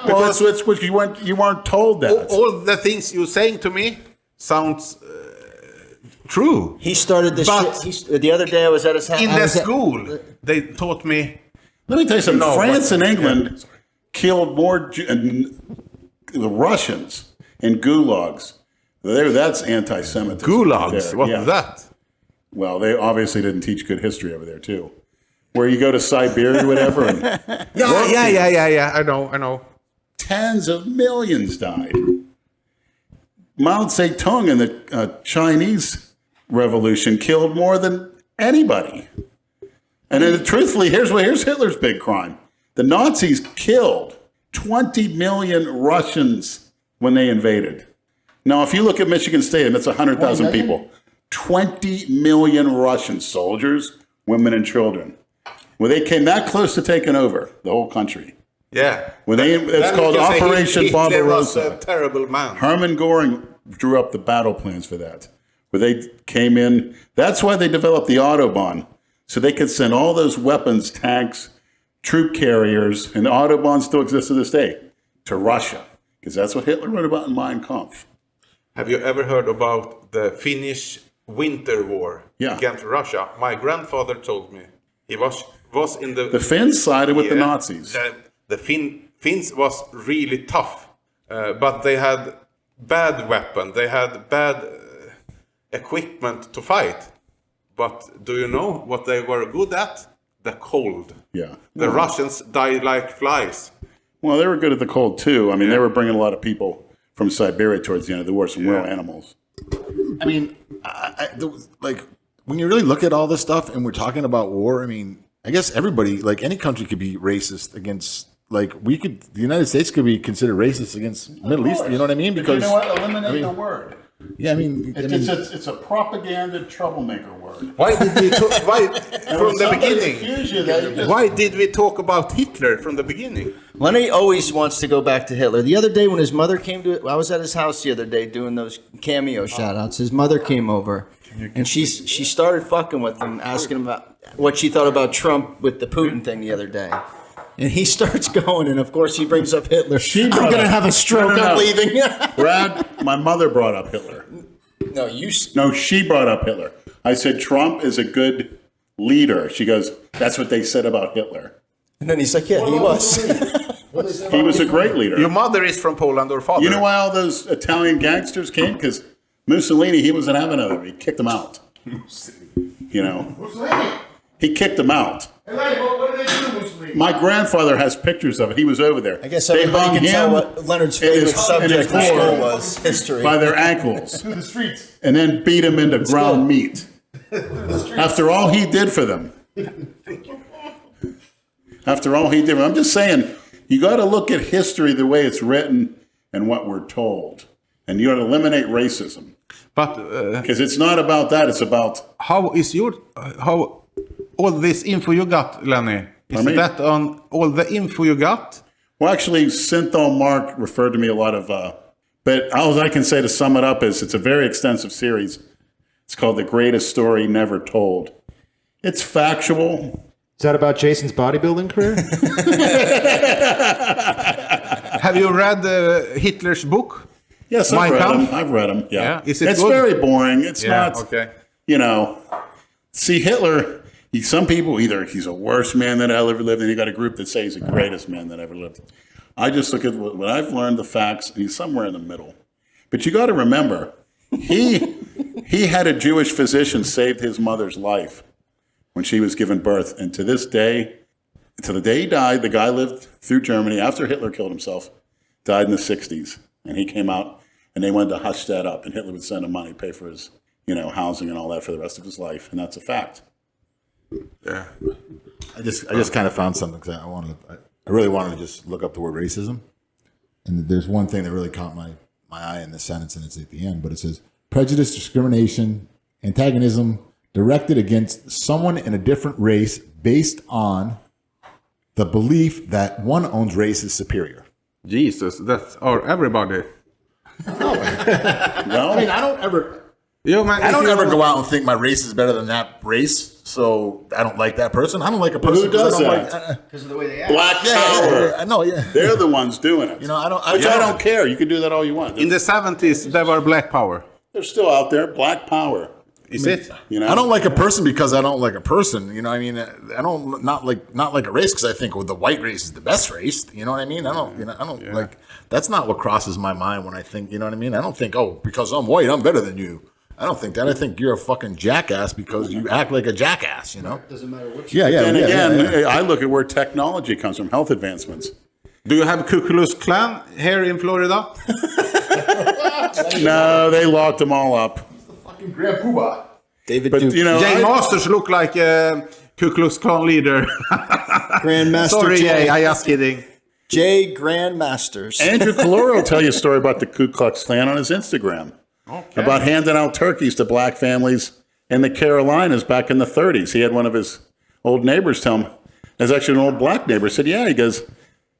well, it's what you weren't told that. All the things you're saying to me sounds true. He started this But- shit. The other day I was at his house. In the school, they taught me. Let me tell you something. No, France but- and England killed more the Russians in gulags. That's anti-Semitism. Gulags. there. What Yeah. is that? Well, they obviously didn't teach good history over there too. Where you go to Siberia or whatever, and Yeah. I know. tens of millions died. Mao Zedong in the Chinese Revolution killed more than anybody. And then, truthfully, here's Hitler's big crime. The Nazis killed 20 million Russians when they invaded. Now, if you look at Michigan State, it's 100,000 people. 20 million Russian soldiers, women, and children. When they came that close to taking over the whole country. Yeah. When it's Then called you can say Operation Hitler was a Barbarossa. terrible man. Hermann Goring drew up the battle plans for that, where they came in. That's why they developed the Autobahn, so they could send all those weapons, tanks, troop carriers, and the Autobahn still exists to this day, to Russia, because that's what Hitler wrote about in Mein Kampf. Have you ever heard about the Finnish Winter War Yeah. against Russia? My grandfather told me he was in the The Finns sided with the Yeah, Nazis. The Finns was really tough, but they had bad weapons. They had bad equipment to fight. But do you know what they were good at? The cold. Yeah. The Russians died like flies. Well, they were good at the cold too. I mean, they were bringing a lot of people from Siberia towards the end of the war, some real animals. I mean, like when you really look at all this stuff and we're talking about war, I mean, I guess everybody, like any country could be racist against, like the United States could be considered racist against Middle East. You know what I mean? Because Eliminate the word. yeah, I mean, It's a propaganda troublemaker word. Why did we talk? Why from the Somebody beginning? accuse you that you just- Why did we talk about Hitler from the beginning? Lenny always wants to go back to Hitler. The other day when his mother came to, I was at his house the other day doing those cameo shout outs. His mother came over and she started fucking with him, asking him about what she thought about Trump with the Putin thing the other day. And he starts going, and of course he brings up Hitler. I'm brought going to up- have a stroke. No, no, I'm no. leaving. Brad, my mother brought up Hitler. No, you. No, she brought up Hitler. I said, Trump is a good leader. She goes, that's what they said about Hitler. And then he's like, yeah, he was. He was a great leader. Your mother is from Poland or father? You know why all those Italian gangsters came? Because Mussolini, he wasn't having it. He kicked them out. You know? He kicked them out. What did they do, Mussolini? My grandfather has pictures of it. He was over there. I guess They everybody hung can tell him what Leonard's in his- favorite subject in in his school hair was history. by their ankles Through the streets. and then beat him into ground good. meat. After all he did for them. After all he did. I'm just saying, you got to look at history the way it's written and what we're told. And you got to eliminate racism. But Because it's not about that. It's about, how is your how all this info you got, Lenny? Is Pardon me? that on all the info you got? well, actually, Synthol Mark referred to me a lot of, but all I can say to sum it up is it's a very extensive series. It's called The Greatest Story Never Told. It's factual. Is that about Jason's bodybuilding career? Have you read Hitler's book? Yes, Mein Kampf? I've read them. Yeah. Yeah. Is it it's good? very boring. It's not, Okay. you know, see, Hitler, some people, either he's the worst man that ever lived, and you got a group that say he's the greatest man that ever lived. I just look at what I've learned, the facts, and he's somewhere in the middle. But you got to remember, he had a Jewish physician saved his mother's life when she was given birth. And to this day, to the day he died, the guy lived through Germany after Hitler killed himself, died in the 60s. And he came out, and they wanted to hush that up. And Hitler would send him money, pay for his, housing and all that for the rest of his life. And that's a fact. Yeah. I just kind of found something because I really wanted to just look up the word racism, and there's one thing that really caught my eye in this sentence, and it's at the end, but it says prejudice, discrimination, antagonism directed against someone in a different race based on the belief that one own's race is superior. Jesus, that's everybody. No? I mean, I don't ever go out and think my race is better than that race, so I don't like that person. I don't like a person. Who does that? Because of the way they act. Black power. I know, yeah. They're the ones doing it. I don't. Which I don't care. You can do that all you want. In the 70s, there were black power. They're still out there. Black power. Is it? I don't like a person because I don't like a person. I mean, I don't not like a race because I think the white race is the best race. You know what I mean? I don't like. That's not what crosses my mind when I think. You know what I mean? I don't think because I'm white, I'm better than you. I don't think that. I think you're a fucking jackass because you act like a jackass. Doesn't matter what Yeah. And again, yeah. I look at where technology comes from, health advancements. Do you have Ku Klux Klan here in Florida? No, they locked them all up. Fucking Grand Poobah. David But, Duke. Jay Masters look like a Ku Klux Klan leader. Grandmaster Sorry, Jay. Jay, I just kidding. Jay Grandmasters. Andrew Calora will tell you a story about the Ku Klux Klan on his Instagram. Okay. About handing out turkeys to black families in the Carolinas back in the 30s. He had one of his old neighbors tell him, there's actually an old black neighbor, said, yeah, he goes,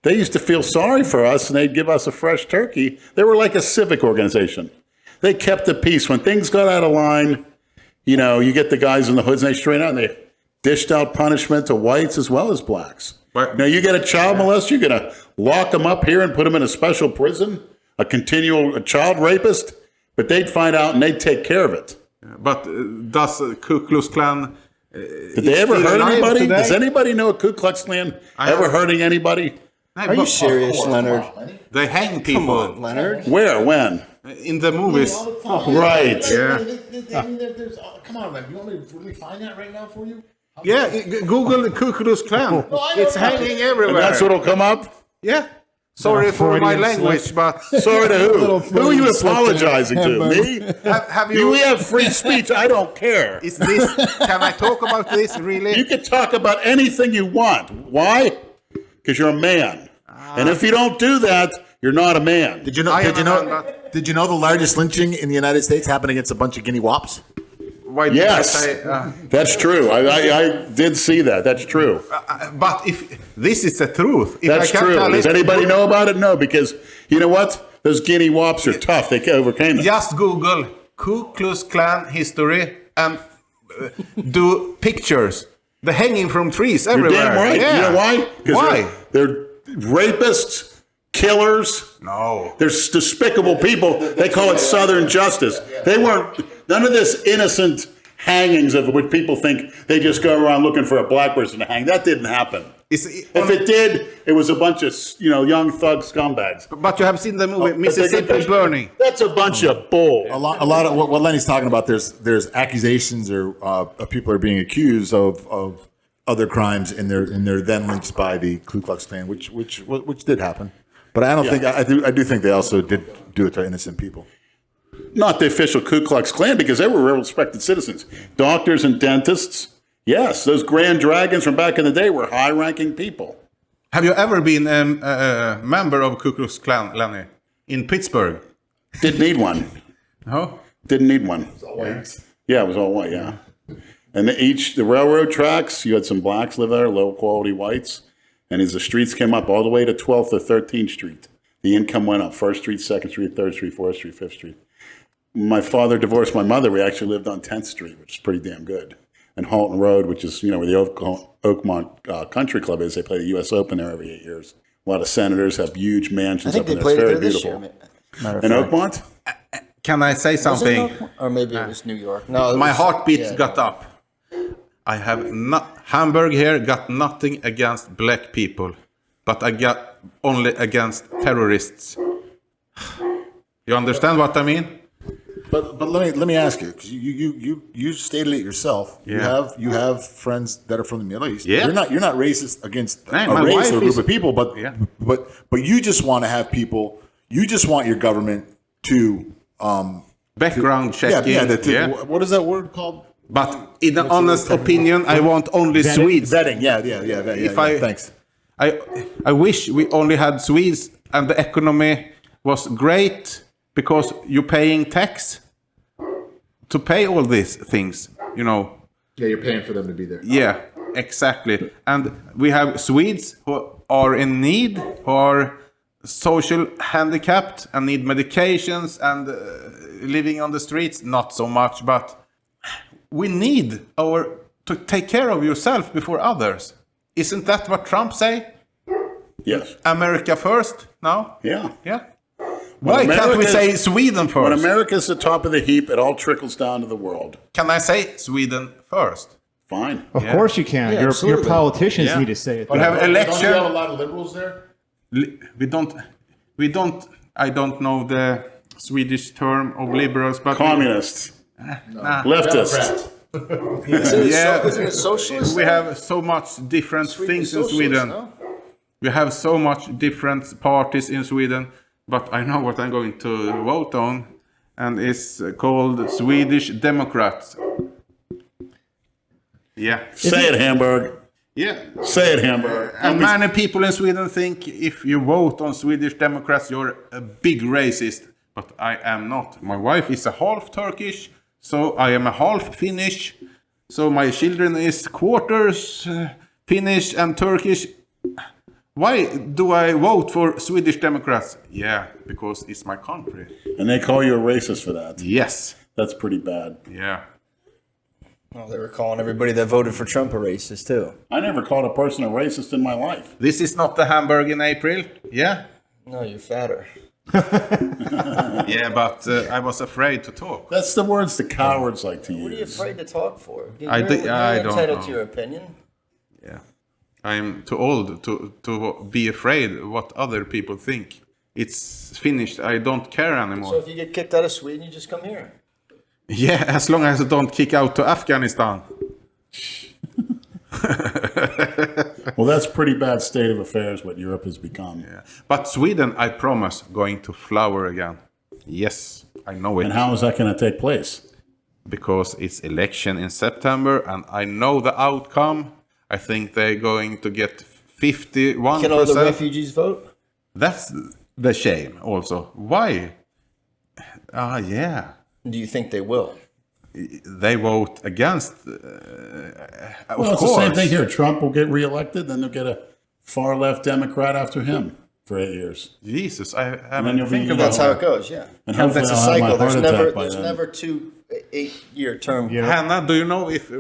they used to feel sorry for us and they'd give us a fresh turkey. They were like a civic organization. They kept the peace. When things got out of line, you get the guys in the hoods and they straighten out and they dished out punishment to whites as well as blacks. Right. Now, you get a child molester, you're going to lock them up here and put them in a special prison, a child rapist, but they'd find out and they'd take care of it. But does Ku Klux Klan... Did they ever hurt anybody? Today? Does anybody know a Ku Klux Klan ever hurting anybody? Are you serious, Leonard? They hang people. Come on, Leonard. Where? When? In the movies. Right. Yeah. Come on, man. You want me to really find that right now for you? Yeah, Google the Ku Klux Klan. It's hanging everywhere. And that's what'll come up? Yeah. Sorry for my Freudian language, but Sorry to who? Who are you apologizing to? Me? have you... We have free speech. I don't care. Is this... Can I talk about this, really? You can talk about anything you want. Why? Because you're a man. And if you don't do that, you're not a man. Did you know? Did you know the largest lynching in the United States happened against a bunch of guinea wops? Why did Yes. I say... That's true. I did see that. That's true. but if this is the truth... If That's I can true. tell Does it- anybody know about it? No, because you know what? Those guinea wops are tough. They overcame it. Just Google Ku Klux Klan history and do pictures. The hanging from trees You're everywhere. damn right. Yeah. You know why? 'Cause Why? They're rapists, killers. No. They're despicable people. They call it Southern justice. They weren't, none of this innocent hangings of what people think they just go around looking for a black person to hang. That didn't happen. If it did, it was a bunch of, young thug scumbags. But you have seen the movie But Mississippi Burning. That's a bunch of bull. A lot of what Lenny's talking about. There's accusations or people are being accused of other crimes, and they're then lynched by the Ku Klux Klan, which did happen. But I don't think I do think they also did do it to innocent people. Not the official Ku Klux Klan, because they were respected citizens. Doctors and dentists. Yes, those grand dragons from back in the day were high-ranking people. Have you ever been a member of Ku Klux Klan, Lenny? In Pittsburgh? Didn't need one. No? Didn't need one. Yeah, it was all white, yeah. And the railroad tracks, you had some blacks live there, low-quality whites. And as the streets came up all the way to 12th or 13th Street, the income went up. 1st Street, 2nd Street, 3rd Street, 4th Street, 5th Street. My father divorced my mother. We actually lived on 10th Street, which is pretty damn good. And Halton Road, which is, where the Oakmont Country Club is. They play the U.S. Open there every 8 years. A lot of senators have huge mansions I think up they in there. played It's it very there this beautiful. year. Matter of In fact. Oakmont? Can I say Was it something? Oakmont? Or maybe it was New York. No, it My was- heartbeat yeah. got up. I have not Hamburg here got nothing against black people, but I got only against terrorists. You understand what I mean? But let me ask you, because you stated it yourself. Yeah. You have friends that are from the Middle East. Yeah. You're not racist against Hey, a my race wife or a group is- of people, but Yeah. but you just want to have people. You just want your government to Background checking. what is that word called? But in an honest opinion, I want only Swedes. Vetting. Yeah. If I- Thanks. I wish we only had Swedes and the economy was great because you're paying tax to pay all these things, you know. Yeah, you're paying for them to be there. Yeah, exactly. And we have Swedes who are in need, who are social handicapped and need medications and living on the streets. Not so much, but we need to take care of yourself before others. Isn't that what Trump say? Yes. America first now? Yeah. Yeah. Why can't we America's- say Sweden When first? America's the top of the heap, it all trickles down to the world. Can I say Sweden first? Fine. Of course you can. Your absolutely. politicians Yeah. need to say it. We have election. a lot of liberals there? We don't. I don't know the Swedish term of liberals, but Communists. Leftists. yeah, Isn't it socialist? we have so much different things in Socialist, Sweden. no? We have so much different parties in Sweden, but I know what I'm going to vote on, and it's called Swedish Democrats. Yeah. Say it, Hamburg. Yeah. Say it, Hamburg. And many people in Sweden think if you vote on Swedish Democrats, you're a big racist. But I am not. My wife is a half Turkish, so I am a half Finnish. So my children is quarters Finnish and Turkish. Why do I vote for Swedish Democrats? Yeah, because it's my country. And they call you a racist for that. Yes. That's pretty bad. Yeah. Oh, they were calling everybody that voted for Trump a racist too. I never called a person a racist in my life. This is not the Hamburg in April. Yeah. No, you're fatter. Yeah, but I was afraid to talk. That's the words the cowards like to use. What are you afraid to talk for? You're, I you're don't entitled know. to your opinion. Yeah. I'm too old to be afraid what other people think. It's finished. I don't care So anymore. if you get kicked out of Sweden, you just come here. Yeah, as long as I don't kick out to Afghanistan. Well, that's pretty bad state of affairs what Europe has become. Yeah. But Sweden, I promise, going to flower again. Yes, I know it. And how is that going to take place? Because it's election in September and I know the outcome. I think they're going to get 51%. Can all the refugees vote? That's the shame also. Why? Yeah. Do you think they will? They vote against. Of Well, it's course. the same thing here. Trump will get reelected, then they'll get a far left Democrat after him for 8 years. Jesus, I then haven't you'll be, think you about That's how it goes. Yeah, And hopefully that's a I'll have my cycle. There's heart attack never by there's then. never 2 8-year term. Hannah, do you know if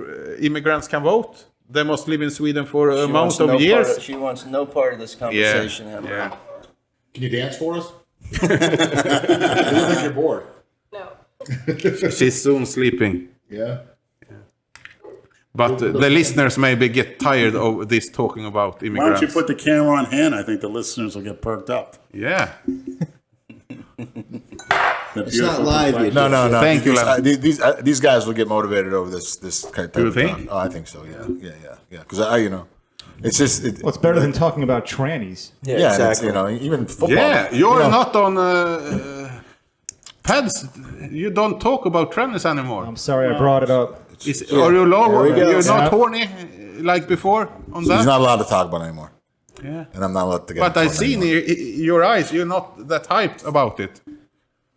immigrants can vote? They must live in Sweden for a She amount wants of no years. part she wants no part of this conversation. Emma. Yeah. Can you dance for us? You look like you're bored. No. She's soon sleeping. Yeah. But the listeners maybe get tired of this talking about Why don't immigrants. you put the camera on hand? I think the listeners will get perked up. Yeah. It's not live yet. No. Thank you, These guys will get motivated over this kind of. Do you type of think? talk. Oh, I think so. Yeah. Because it's just. Well, it's better than talking about trannies. Yeah, Yeah, exactly. it's, even football. Yeah, you're not on pads. You don't talk about trends anymore. I'm sorry I brought it up. Are you low? There we go. You're not Yeah. horny like before on He's that? not allowed to talk about it anymore, Yeah. and I'm not allowed to get. But in I front see anymore. in your eyes, you're not that hyped about it.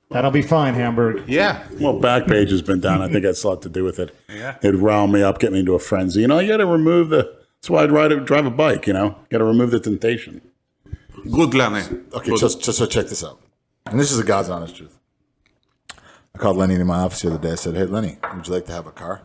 That'll be fine, Hamburg. Yeah. Well, Backpage has been down. I think that's a lot to do with it. Yeah. It'd rile me up, get me into a frenzy. You got to remove the. That's why I'd drive a bike. Got to remove the temptation. Good, Lenny. Okay, Good. just so check this out, and this is the God's honest truth. I called Lenny in my office the other day. I said, "Hey, Lenny, would you like to have a car?"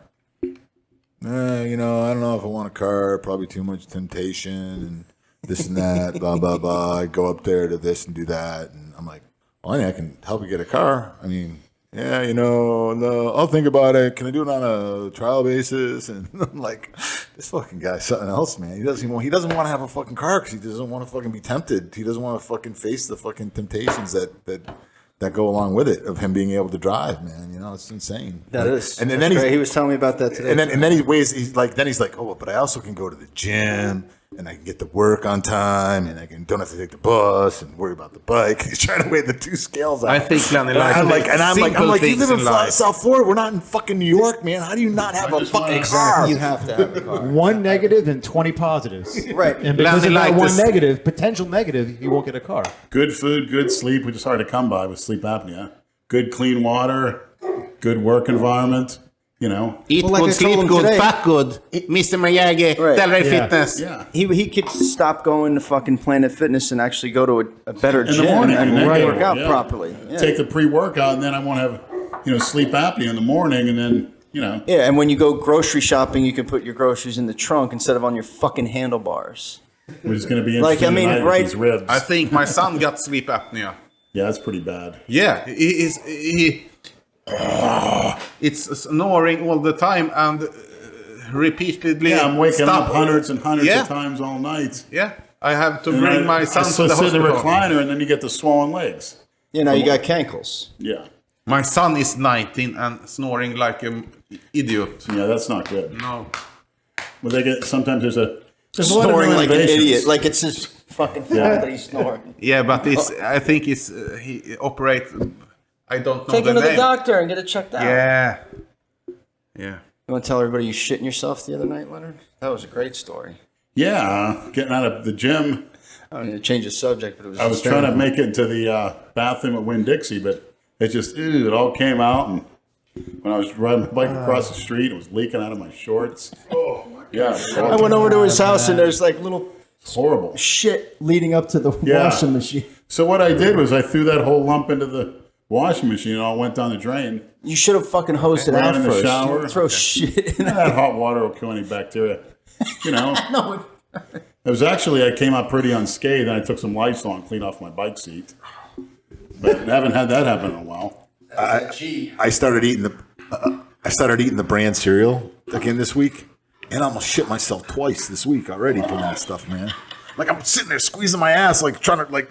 I don't know if I want a car. Probably too much temptation and this and that. Blah blah blah. I go up there to this and do that, and I'm like, well, I can help you get a car. I mean, yeah, no, I'll think about it. Can I do it on a trial basis? And I'm like, this fucking guy's something else, man. He doesn't want to have a fucking car because he doesn't want to fucking be tempted. He doesn't want to fucking face the fucking temptations that go along with it of him being able to drive, man. It's insane. That is. And then he was telling me about that today. And then he's like, oh, but I also can go to the gym and I can get to work on time and don't have to take the bus and worry about the bike. He's trying to weigh the two scales out. I think Lenny likes I'm like, you live in life. South Florida. We're not in fucking New York, man. How do you not have a fucking car? You have to have a car. One negative and 20 positives. Right. And because of that Like one this- negative, potential negative, he won't get a car. Good food, good sleep, which is hard to come by with sleep apnea. Good clean water, good work environment. Eat Well, like I good, told sleep him good, today- fat good. Mr. Miyagi, Right. Delray Yeah. Fitness. Yeah. He could stop going to fucking Planet Fitness and actually go to a better In gym the morning, and then work out yeah. properly. Yeah. Take the pre-workout, and then I won't have, sleep apnea in the morning, and then, Yeah, and when you go grocery shopping, you can put your groceries in the trunk instead of on your fucking handlebars. which is going to be Like, interesting I mean, tonight with right- these ribs. I think my son got sleep apnea. Yeah, that's pretty bad. Yeah, it's snoring all the time and repeatedly. Yeah, I'm waking stop. up hundreds and hundreds Yeah. of times all night. Yeah, I have to And bring my son to the sit in the hospital. recliner, and then you get the swollen legs. You got cankles. Yeah. My son is 19 and snoring like an idiot. Yeah, that's not good. No. But sometimes there's a lot of Snoring like an innovations. idiot. Like it's his fucking fault Yeah. that he's snoring. Yeah, but I think it's he operate. I don't know Take the him to the name. doctor and get it checked out. Yeah. Yeah. You want to tell everybody you shitting yourself the other night, Leonard? That was a great story. Yeah, getting out of the gym. I don't need to change the subject, but it was. I was trying to make it to the bathroom at Winn-Dixie, but it all came out. And when I was riding my bike across the street, it was leaking out of my shorts. Oh, my God. I went over to his house and there's like little Horrible. shit leading up to the Yeah. washing machine. So what I did was I threw that whole lump into the washing machine and all went down the drain. You should have fucking hosed it Ran out in the first. shower. You throw shit in That hot water will kill any bacteria. No, It was actually, I came out pretty unscathed, and I took some Lysol and cleaned off my bike seat. But I haven't had that happen in a while. I started eating the brand cereal again this week, and I almost shit myself twice this week already from that stuff, man. Like I'm sitting there squeezing my ass, like trying to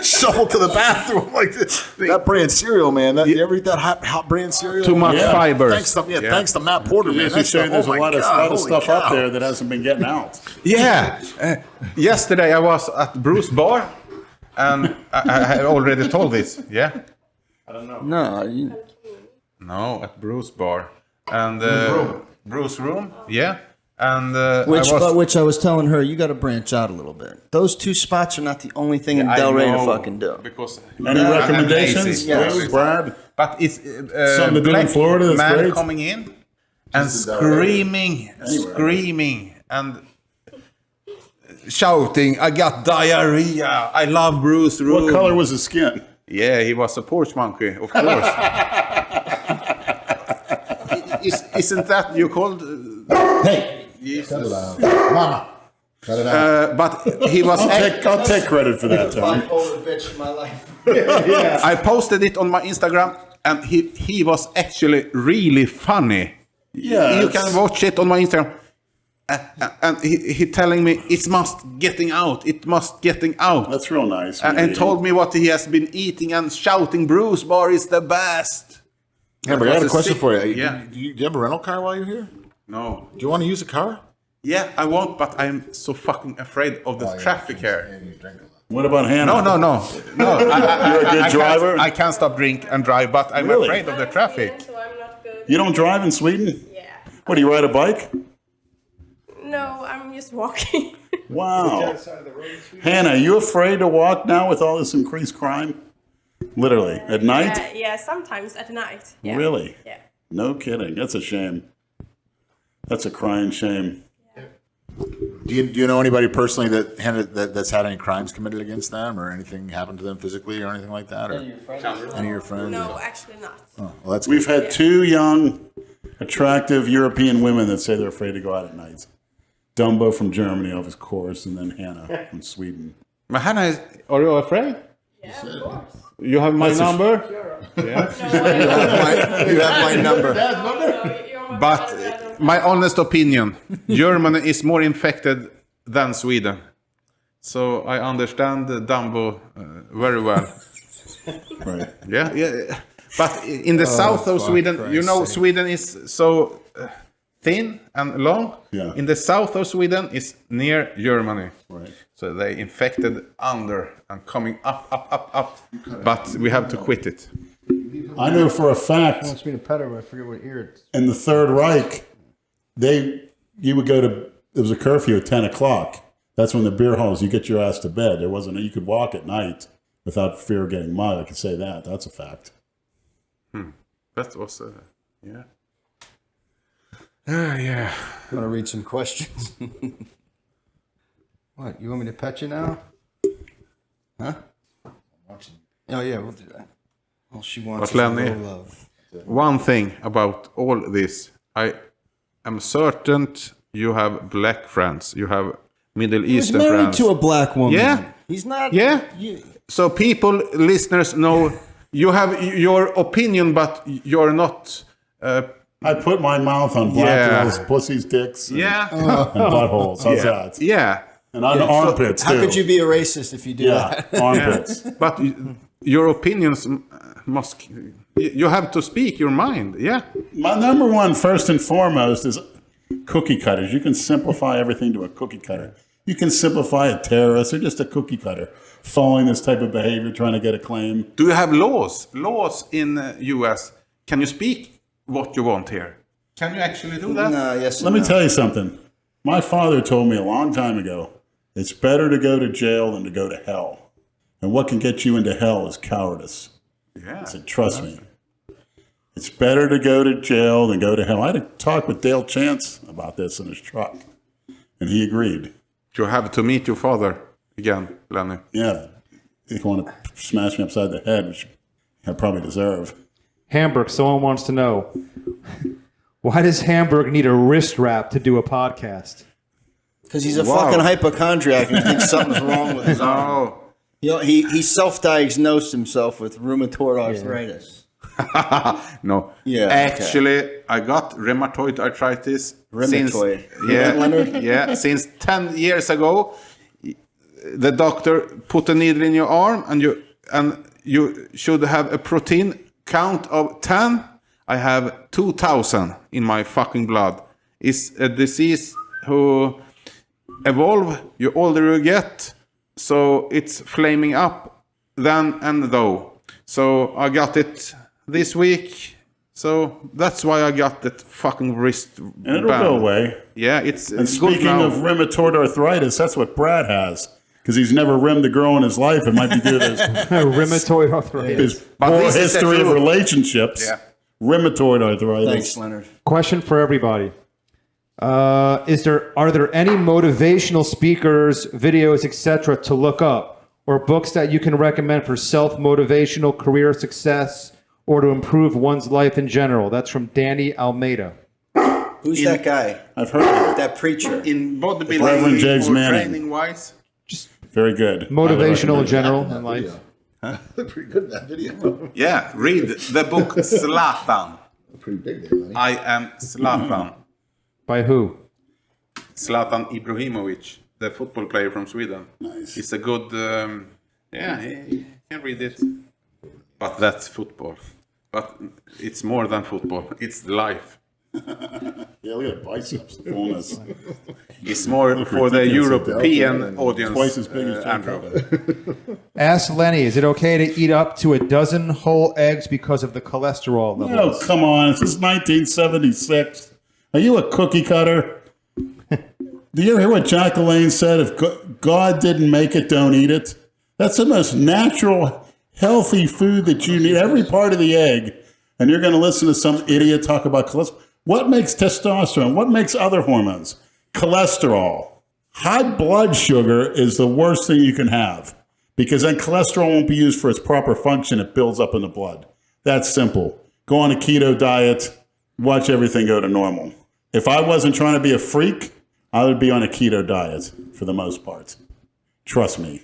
shuffle to the bathroom, like this. That brand cereal, man. You ever eat that hot brand cereal? Too much Yeah. fibers. Thanks to Matt Porter, man. As we show you, there's a lot of stuff up there that hasn't been getting out. Yeah. Yesterday I was at Bruce Bar, and I already told this. Yeah. no. No, at Bruce Bar and Bruce Room. Yeah. And Which I was telling her, you got to branch out a little bit. Those two spots are not the only thing in Delray to fucking do. Because Any recommendations, Yes. Lou, Brad? But it's Something to do in black Florida, that's man great. coming in and screaming and shouting, "I got diarrhea! I love Bruce Room." What color was his skin? Yeah, he was a porch monkey, of course. Isn't that you called? Hey, Mama. Cut it out. But he was. I'll take credit for that, Tony. Bipolar bitch in my life. I posted it on my Instagram, and he was actually really funny. Yeah, You can watch it on my Instagram. And he telling me it must getting out. It must getting out. That's real nice. And told me what he has been eating and shouting. Bruce Bar is the best. Yeah, but I got a question for you. Yeah. Do you have a rental car while you're here? No. Do you want to use a car? Yeah, I won't, but I'm so fucking afraid of the traffic here. What about Hannah? No. You're a good driver? I can't stop drink and drive, but I'm Really? afraid of the traffic. So I'm not good. You don't drive in Sweden? Yeah. What, do you ride a bike? No, I'm just walking. Wow. Hannah, are you afraid to walk now with all this increased crime? Literally. At night? Yeah, sometimes at night. Yeah. Really? Yeah. No kidding. That's a shame. That's a crying shame. Do you know anybody personally that's had any crimes committed against them or anything happened to them physically or anything like that? Or any of your friends? No, actually not. Oh, well, that's We've good. had two young, attractive European women that say they're afraid to go out at night. Dumbo from Germany, of course, and then Hannah from Sweden. But Hannah, are you afraid? Yeah, of course. You have my number? Yeah. You have my number. But my honest opinion, Germany is more infected than Sweden. So I understand Dumbo very well. Right. Yeah. But in the south of Sweden, you know, Sweden is so thin and long. Yeah. In the south of Sweden is near Germany. Right. So they infected under and coming up. But we have to quit it. I know for a fact Wants me to pet her, but I forget what ear it's. in the Third Reich, you would go to, it was a curfew at 10 o'clock. That's when the beer halls, you get your ass to bed. There wasn't, you could walk at night without fear of getting mugged. I can say that. That's a fact. That was, yeah. Yeah. I'm gonna read some questions. What? You want me to pet you now? Huh? Oh yeah, we'll do that. All she wants But is Lenny, real love. one thing about all this, I am certain you have black friends. You have Middle He's Eastern married friends. to a black woman. Yeah. He's not. Yeah. You, So people, listeners know you have your opinion, but you're not. I put my mouth on black Yeah. girls, pussies, dicks, and, Yeah. and buttholes. How's that? Yeah. And on armpits, how too. could you be a racist if you do Yeah, that? armpits. But your opinions must. You have to speak your mind. Yeah. My number one, first and foremost, is cookie cutters. You can simplify everything to a cookie cutter. You can simplify a terrorist or just a cookie cutter following this type of behavior, trying to get a claim. Do you have laws? Laws in U.S. Can you speak what you want here? Can you actually do that? No, yes. Let me tell you something. My father told me a long time ago, it's better to go to jail than to go to hell. And what can get you into hell is cowardice. Yeah. I said, trust me. It's better to go to jail than go to hell. I had a talk with Dale Chance about this in his truck, and he agreed. You have to meet your father again, Lenny. Yeah, if you want to smash me upside the head, which I probably deserve. Hamburg, someone wants to know, why does Hamburg need a wrist wrap to do a podcast? Because he's a fucking hypochondriac and he thinks something's wrong with his arm. Oh. You know, he self-diagnosed himself with rheumatoid arthritis. No. Yeah, okay. Actually, I got rheumatoid arthritis. Rheumatoid. Since, You know, Leonard? yeah, since 10 years ago. The doctor put a needle in your arm, and you should have a protein count of 10. I have 2,000 in my fucking blood. It's a disease who evolve. You older you get, so it's flaming up then and though. So I got it this week. So that's why I got that fucking wrist And it'll band. go away. Yeah, it's And good speaking now. of rheumatoid arthritis, that's what Brad has. Because he's never rimmed a girl in his life. It might be due to Rheumatoid arthritis. his But poor this is the history of truth. relationships. Yeah. Rheumatoid arthritis. Thanks, Leonard. Question for everybody. Are there any motivational speakers, videos, etc. to look up, or books that you can recommend for self-motivational career success or to improve one's life in general? That's from Danny Almeida. Who's that guy? I've heard of it. That preacher. In bodybuilding Reverend James or Manning. training wise. Very good. Motivational in general in life. Pretty good in that video. Yeah, read the book Zlatan. Pretty big there, buddy. I am Zlatan. By who? Zlatan Ibrahimovic, the football player from Sweden. Nice. It's a good, yeah, you can read it. But that's football. But it's more than football. It's life. Yeah, look at the biceps, the fullness. It's more for the ridiculous. European audience. Twice as big as Jim Andrew. Corbett. Ask Lenny, is it okay to eat up to a dozen whole eggs because of the cholesterol No, levels? come on. This is 1976. Are you a cookie cutter? Do you ever hear what Jack LaLanne said? If God didn't make it, don't eat it. That's the most natural, healthy food that you need. Every part of the egg. And you're going to listen to some idiot talk about cholesterol. What makes testosterone? What makes other hormones? Cholesterol. High blood sugar is the worst thing you can have because then cholesterol won't be used for its proper function. It builds up in the blood. That's simple. Go on a keto diet. Watch everything go to normal. If I wasn't trying to be a freak, I would be on a keto diet for the most part. Trust me.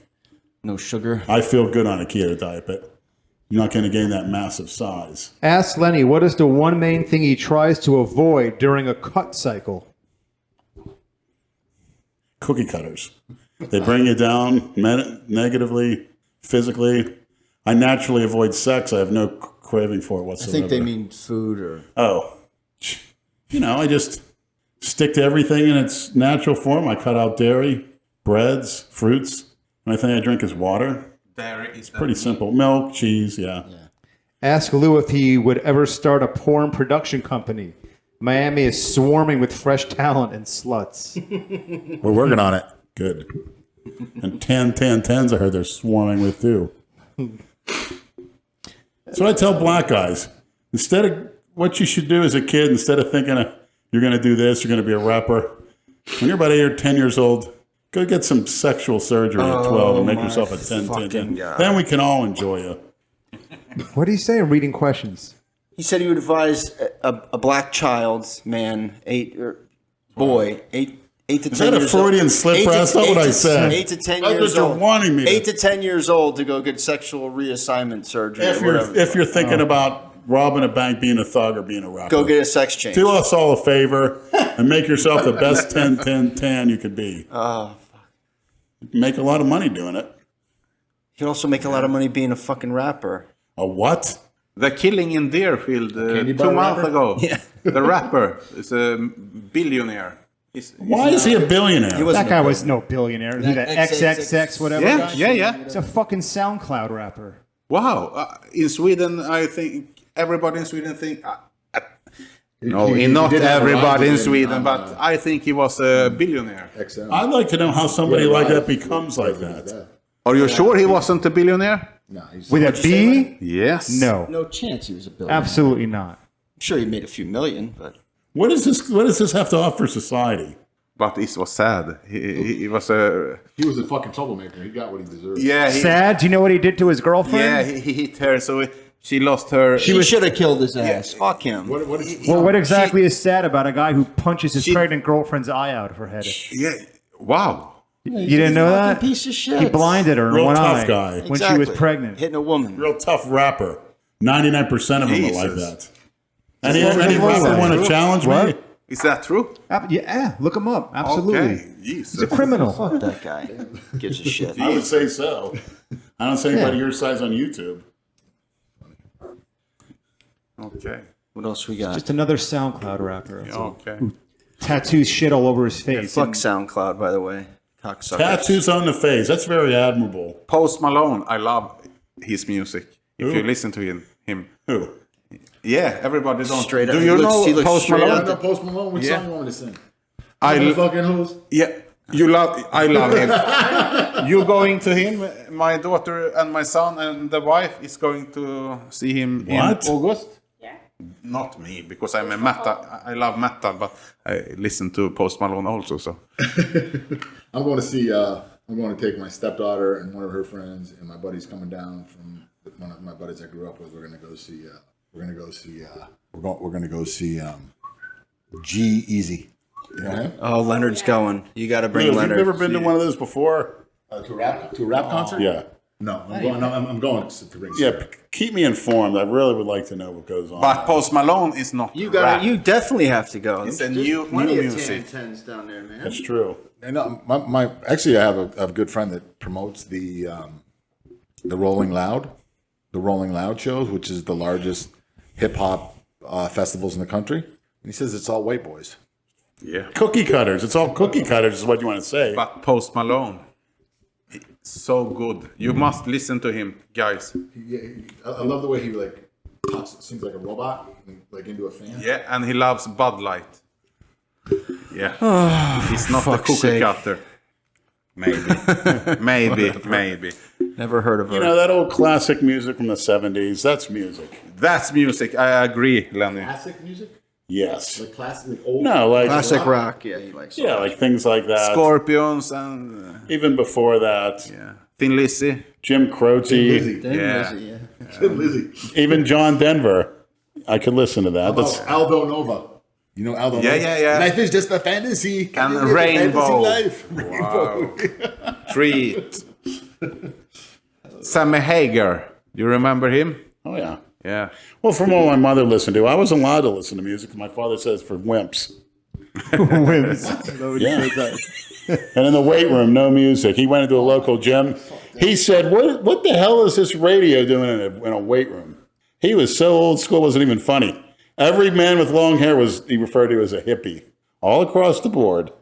No sugar. I feel good on a keto diet, but you're not going to gain that massive size. Ask Lenny, what is the one main thing he tries to avoid during a cut cycle? Cookie cutters. They bring you down negatively, physically. I naturally avoid sex. I have no craving for it I whatsoever. think they mean food or. Oh, I just stick to everything in its natural form. I cut out dairy, breads, fruits. The only thing I drink is water. Dairy is Pretty simple. Milk, cheese, yeah. Ask Lou if he would ever start a porn production company. Miami is swarming with fresh talent and sluts. We're working on it. Good. And 10s I heard they're swarming with too. So I tell black guys, instead of what you should do as a kid, instead of thinking you're going to do this, you're going to be a rapper, when you're about 8 or 10 years old, go get some sexual surgery at 12 and make yourself a 10. Then we can all enjoy you. What do you say? I'm reading questions. He said he would advise a black child's man, 8 to 10 Is that a years Freudian old. slip? That's not what I said. 8 to 10 That's years what you're old. wanting me to. 8 to 10 years old to go get sexual reassignment surgery. If you're thinking about robbing a bank, being a thug, or being a rapper, Go get a sex change. do us all a favor and make yourself the best 10 you could be. Make a lot of money doing it. You can also make a lot of money being a fucking rapper. A what? The killing in Deerfield Candy 2 bar months rapper? ago. Yeah. The rapper is a billionaire. Why is he a billionaire? He wasn't That guy a was no billionaire. He that XXX whatever Yeah, guy. yeah. He's a fucking SoundCloud rapper. Wow. In Sweden, I think everybody in Sweden think. No, He not did have a everybody in rocket Sweden, on, but I think he was a billionaire. XM. I'd like to know how somebody like that becomes like that. Are you sure he wasn't a billionaire? Nah, he's With a B? Yes. No. No chance he was a billionaire. Absolutely not. I'm sure he made a few million, but What does this have to offer society? But it was sad. He was a. he was a fucking troublemaker. He got what he deserved. Yeah. Sad? Do you know what he did to his girlfriend? Yeah, he hit her, so she lost her. he should have killed his ass. Fuck him. What is, Well, what exactly is sad about a guy who punches his pregnant girlfriend's eye out of her head? Yeah. Wow. You didn't know that? Piece of shit. He blinded her in Real one tough eye guy. when she was pregnant. Hitting a woman. Real tough rapper. 99% of them are like Jesus. that. Any rapper want to challenge me? What? Is that true? Yeah, look him up. Absolutely. Okay. Jesus. He's a criminal. Fuck that guy. Gives a shit. I would say so. I don't see anybody your size on YouTube. Okay. What else we got? Just another SoundCloud rapper. Okay. Tattoos shit all over his face. Fuck SoundCloud, by the way. Cocksuckers. Tattoos on the face. That's very admirable. Post Malone, I love his music. If Who? you listen to him. Who? Yeah, everybody don't. Straight up. Do He you looks- he know looks Post straight Malone? up. I know Post Malone. What Yeah. song you want me to sing? I Fucking who's? Yeah, I love him. You going to him? My daughter and my son and the wife is going to see him What? in August. Yeah. Not me, because I'm a metal. I love metal, but I listen to Post Malone also. So I'm going to see. I'm going to take my stepdaughter and one of her friends, and my buddy's coming down from one of my buddies I grew up with. We're going to go see. We're going to go see. We're going to go see. G Easy. You know him? Oh, Leonard's going. You got to bring Have you Leonard. ever been to one of those before? To a rap concert? Yeah. No, I'm going. No, I'm going to ring. Yeah, keep me informed. I really would like to know what goes on. but Post Malone is not. You got. rap. You definitely have to go. It's a There's new plenty of music. 10s down there, man. That's true. And my actually, I have a good friend that promotes the Rolling Loud shows, which is the largest hip hop festivals in the country. And he says it's all white boys. Yeah, Cookie cutters. It's all cookie cutters is what you want to say. but Post Malone, it's so good. You must listen to him, guys. I love the way he like talks. Seems like a robot, like into a fan. Yeah, and he loves Bud Light. Yeah, he's not a fuck's cookie sake. cutter. Maybe. Never heard of her. You know, that old classic music from the 70s, that's music. That's music. I agree, Lenny. Classic music, Yes. like classic, like old. No, like, Classic rock. Yeah, he likes. yeah, like things like that. Scorpions and Even before that, yeah, Thin Lizzy. Jim Croce, Lizzy. Yeah. Lizzy. even John Denver. I could listen to that. That's Aldo Nova. You know Aldo Nova? Yeah. Life is just a fantasy. And Live a Rainbow. fantasy life. Rainbow. Treat. Sammy Hagar. You remember him? Oh, yeah. Yeah. Well, from what my mother listened to, I wasn't allowed to listen to music. My father says for wimps. Yeah. And in the weight room, no music. He went into a local gym. He said, what the hell is this radio doing in a weight room? He was so old school, it wasn't even funny. Every man with long hair he referred to as a hippie. All across the board.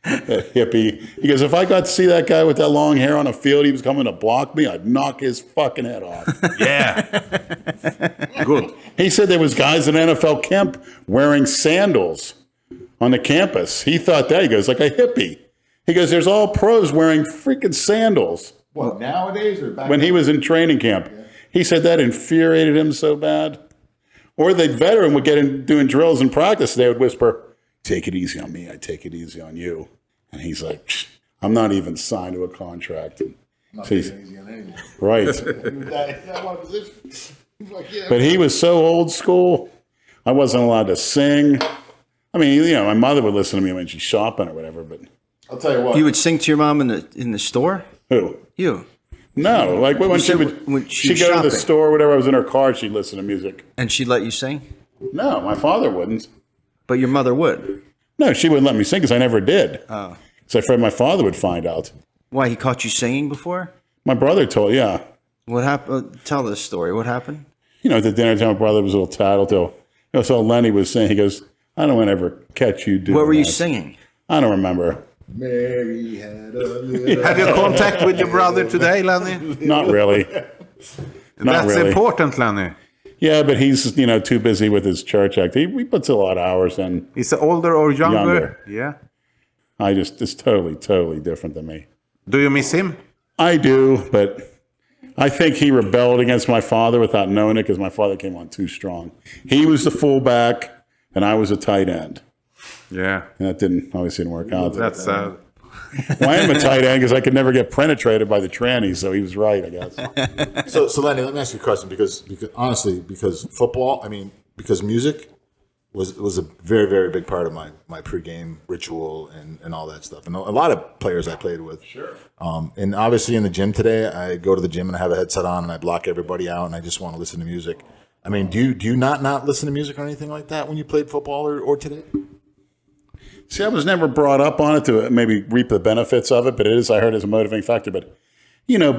A hippie. He goes, if I got to see that guy with that long hair on a field, he was coming to block me, I'd knock his fucking head off. Yeah. Good. He said there was guys in NFL camp wearing sandals on the campus. He thought that. He goes, like a hippie. He goes, there's all pros wearing freaking sandals. What, nowadays or back When he was in training camp. He said that infuriated him so bad. Or the veteran would get in doing drills and practice. They would whisper, take it easy on me. I take it easy on you. And he's like, I'm not even signed to a contract. Not So taking it easy on anyone. right. That one position. He's like, yeah. But he was so old school. I wasn't allowed to sing. I mean, my mother would listen to me when she's shopping or whatever, but I'll tell you what. You would sing to your mom in the store? who? You. No, like when said when she'd she go was to the shopping. store or whatever, I was in her car, she'd listen to music. And she'd let you sing? No, my father wouldn't. But your mother would. No, she wouldn't let me sing because I never did. Oh. So I afraid my father would find out. Why, he caught you singing before? My brother told, yeah. What happened? Tell this story. What happened? At the dinner time, my brother was a little tattletale. So Lenny was saying, he goes, I don't want to ever catch you doing What were you that." singing? I don't remember. Mary had a little. Have you contact with your brother today, Lenny? Not really. Not That's really. important, Lenny. Yeah, but he's, too busy with his church act. He puts a lot of hours in. Is he older or younger? Younger. Yeah. It's totally, totally different than me. Do you miss him? I do, but I think he rebelled against my father without knowing it because my father came on too strong. He was the fullback, and I was a tight end. Yeah. And that obviously didn't work out. That's Well, I am a tight end because I could never get penetrated by the trannies, so he was right, I guess. So Lenny, let me ask you a question because honestly, because football, because music was a very, very big part of my pregame ritual and all that stuff. And a lot of players I played with. Sure. And obviously in the gym today, I go to the gym and I have a headset on and I block everybody out and I just want to listen to music. Do you not listen to music or anything like that when you played football or today? See, I was never brought up on it to maybe reap the benefits of it, but I heard, as a motivating factor. But,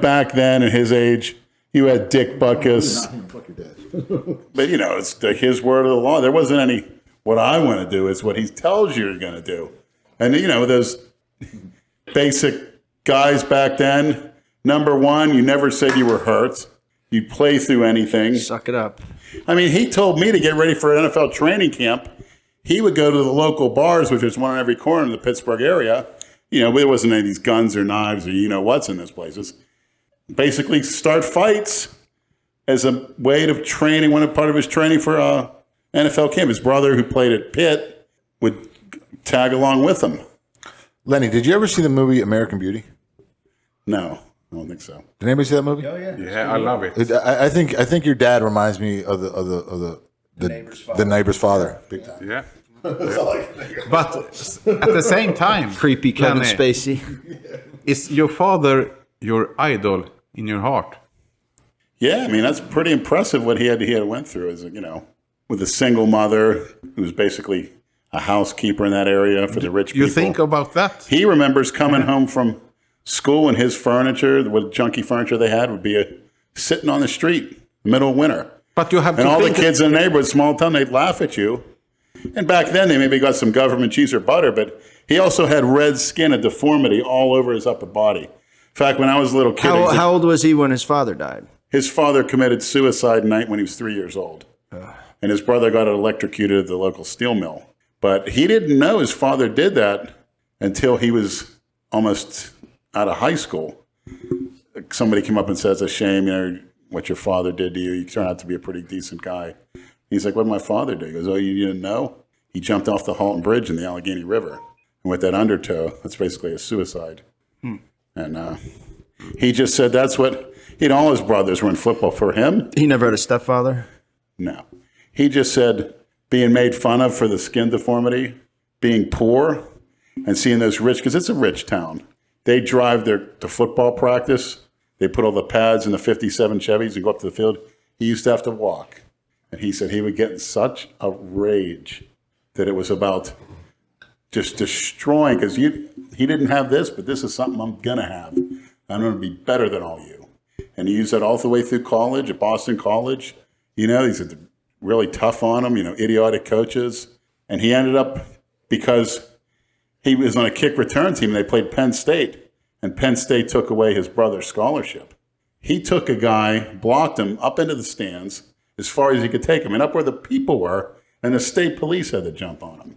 back then at his age, you had Dick Butkus. Fuck your dad. But, it's his word of the law. There wasn't any, what I want to do. It's what he tells you you're going to do. And, those basic guys back then, number one, you never said you were hurt. You'd play through anything. Suck it up. He told me to get ready for an NFL training camp. He would go to the local bars, which was one on every corner in the Pittsburgh area. There wasn't any of these guns or knives or what's in those places. Basically start fights as a way of training, one part of his training for NFL camp. His brother, who played at Pitt, would tag along with him. Lenny, did you ever see the movie American Beauty? No, I don't think so. Did anybody see that movie? Oh yeah. Yeah, I love it. I think your dad reminds me of the neighbor's father. Big time. Yeah. But at the same time, Creepy Kevin Lenny, Spacey. is your father your idol in your heart? Yeah, that's pretty impressive what he had went through as with a single mother who was basically a housekeeper in that area for the rich people. You think about that? He remembers coming home from school and his furniture, what junky furniture they had, would be sitting on the street, middle of winter. But you have And to all the think kids in the neighborhood, small town, they'd laugh at you. And back then, they maybe got some government cheese or butter, but he also had red skin, a deformity all over his upper body. In fact, when I was a little kid, How old was he when his father died? his father committed suicide night when he was 3 years old. And his brother got electrocuted at the local steel mill. But he didn't know his father did that until he was almost out of high school. Somebody came up and says, "It's a shame, what your father did to you. You turned out to be a pretty decent guy." He's like, "What did my father do?" He goes, "Oh, you didn't know? He jumped off the Halton Bridge in the Allegheny River. And with that undertow, that's basically a suicide." And he just said that's what, all his brothers were in football. For him, He never had a stepfather? no. He just said being made fun of for the skin deformity, being poor, and seeing those rich, because it's a rich town. They drive to football practice. they put all the pads in the 57 Chevys and go up to the field. He used to have to walk. And he said he would get in such a rage that it was about just destroying, because he didn't have this, but this is something I'm going to have. I'm going to be better than all you. And he used that all the way through college, at Boston College. You know, he's really tough on them, you know, idiotic coaches. And he ended up, because he was on a kick return team, they played Penn State, and Penn State took away his brother's scholarship. He took a guy, blocked him up into the stands as far as he could take him, and up where the people were, and the state police had to jump on him.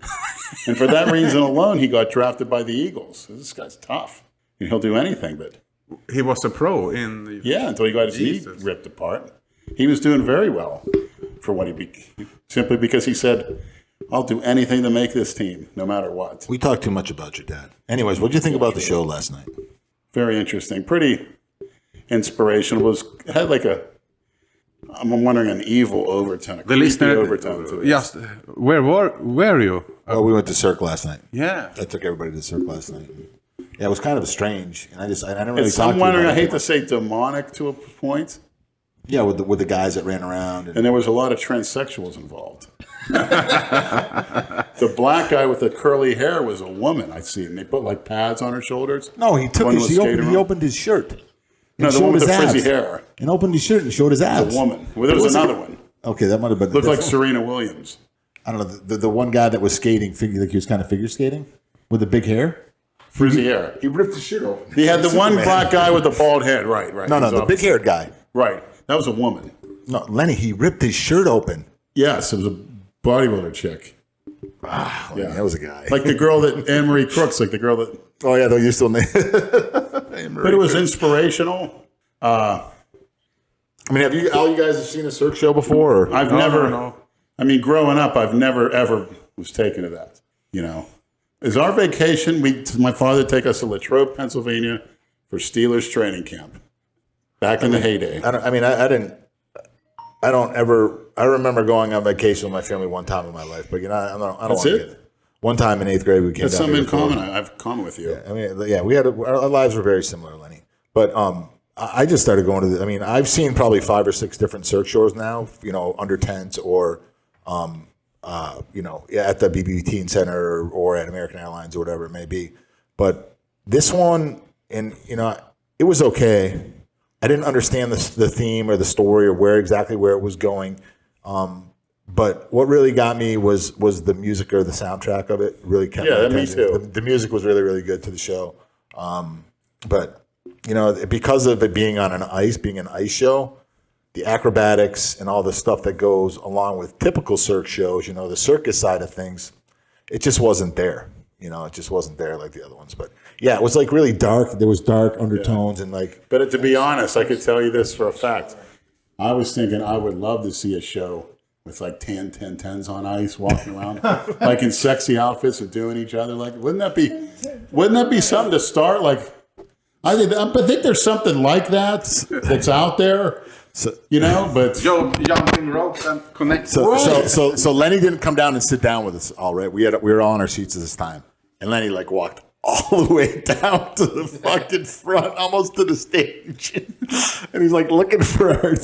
And for that reason alone, he got drafted by the Eagles. This guy's tough. And he'll do anything, but... He was a pro in the... Yeah, until he got his knee ripped apart. He was doing very well for what simply because he said, I'll do anything to make this team, no matter what. We talked too much about your dad. Anyways, what did you think about the show last night? Very interesting. Pretty inspirational. Had like I'm wondering, an evil overtone. The listener... overtone to it. Just, where were you? Oh, we went to Cirque last night. Yeah. I took everybody to Cirque last night. Yeah, it was kind of strange, and I didn't really It's talk I'm to wondering, you I about hate it. to say demonic to a point. Yeah, with the guys that ran around. And there was a lot of transsexuals involved. The black guy with the curly hair was a woman, I see. And they put like pads on her shoulders. No, he took One his, was he skating opened, around. he opened his shirt. No, and the one showed with the his frizzy abs. hair. And opened his shirt and showed his abs. A woman. Well, there was another one. Okay, that might have been. Looked like different. Serena Williams. I don't know, the one guy that was skating, like he was kind of figure skating with the big hair. Frizzy hair. He ripped his shirt open. He had the one Superman. black guy with the bald head. Right. No, He's the off- big haired guy. Right. That was a woman. No, Lenny, he ripped his shirt open. Yes, it was a bodybuilder chick. Wow, Yeah. that was a guy. Like the girl that Anne-Marie Crooks, like the girl that... Oh yeah, though you're still. But it was inspirational. I mean, have all you guys have seen a Cirque show before? Or? I've never... I mean, growing up, I've never, ever was taken to that, you know. As our vacation, my father would take us to Latrobe, Pennsylvania for Steelers training camp back in the heyday. I remember going on vacation with my family one time in my life, but you know, I don't That's want to it? get it. One time in 8th grade, we came That's down something here in for- common. I have common with you. I mean, yeah, we had our lives were very similar, Lenny. But I just started going to. I mean, I've seen probably 5 or 6 different Cirque shows now. You know, under tents or, you know, at the BB Teen Center or at American Airlines or whatever it may be. But this one, and you know, it was okay. I didn't understand the theme or the story or where it was going. But what really got me was the music or the soundtrack of it. Really kept Yeah, my me attention. too. The music was really, really good to the show. But you know, because of it being an ice show, the acrobatics and all the stuff that goes along with typical Cirque shows, you know, the circus side of things, it just wasn't there. You know, it just wasn't there like the other ones. But yeah, it was like really dark. There was dark undertones and like. But to be honest, I could tell you this for a fact. I was thinking I would love to see a show with like 10s on ice walking around, like in sexy outfits or doing each other. Like, wouldn't that be something to start? Like, I think there's something like that's out there, you know. But Jumping ropes and connect. So Lenny didn't come down and sit down with us. All right, we were all on our seats at this time, and Lenny like walked all the way down to the fucking front, almost to the stage, and he's like looking for our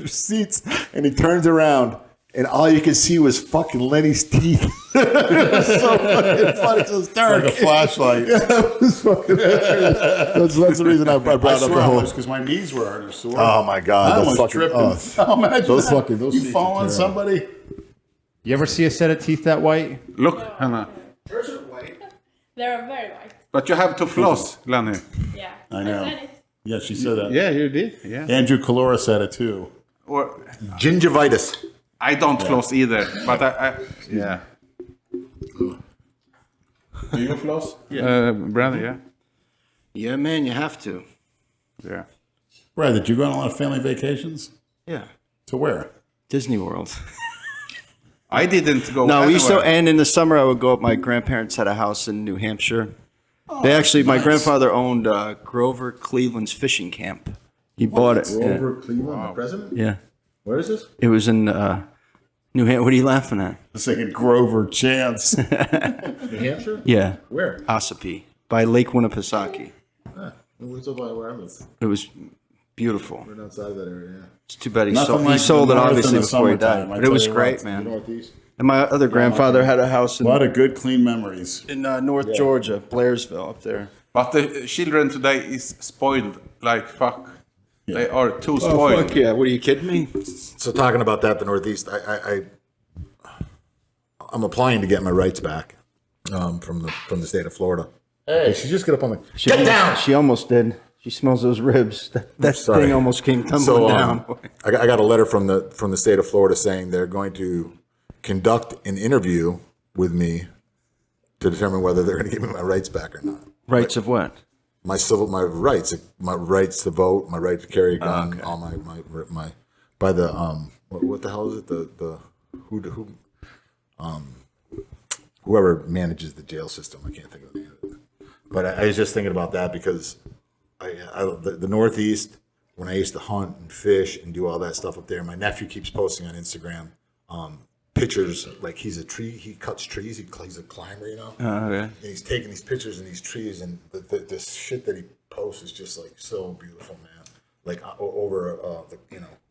seats, and he turns around. And all you could see was fucking Lenny's teeth. It was so fucking funny. It was dark. like a flashlight. Yeah, it was fucking hilarious. That's the reason I brought I up the swear whole. it was because my knees were hurting sore. Oh my god, I the almost fucking tripped. Imagine those that. fucking those you seats fall are on terrible. somebody. You ever see a set of teeth that white? Look, Hannah. They're very white. But you have to floss, Lenny. Yeah. I know. said it. Yeah, she said that. Yeah, you did. Yeah. Andrew Calora said it too. Or Gingivitis. I don't floss either, but I yeah. Do you floss? Brandon, yeah. Yeah, man, you have to. Yeah. Brad, did you go on a lot of family vacations? Yeah. To where? Disney World. I didn't go No, we used to, anywhere. and in the summer I would go up. My grandparents had a house in New Hampshire. They actually, my nice. grandfather owned Grover Cleveland's fishing camp. He bought it. Cleveland, the president? Yeah. Where is this? It was in New Hampshire. What are you laughing at? I was thinking Grover Chance. New Hampshire? Yeah. Where? Ossipee by Lake Winnipesaukee. Where I live. It was Beautiful. Right outside of that area, yeah. It's too bad he Nothing sold, like he sold the it north obviously in the before he summertime, died. I But it tell was you great, what. man. Northeast. And my other grandfather had a house A lot of good, clean memories. in North Georgia, Blairsville, up there. But the children today is spoiled like fuck. They are too Oh, spoiled. fuck yeah. What, are you kidding me? So talking about that, the Northeast, I'm applying to get my rights back from the state of Florida. Hey, she just get up on the get down. She almost did. She smells those ribs. That Sorry. thing almost came tumbling down. I got a letter from the state of Florida saying they're going to conduct an interview with me to determine whether they're going to give me my rights back or not. Rights of what? My rights to vote, my right to carry a gun, all my by the what the hell is it? The whoever manages the jail system, I can't think of the name of it. But I was just thinking about that because the Northeast, when I used to hunt and fish and do all that stuff up there, my nephew keeps posting on Instagram pictures like he cuts trees, he's a climber, you know. Okay. And he's taking these pictures in these trees, and this shit that he posts is just like so beautiful, man. Like over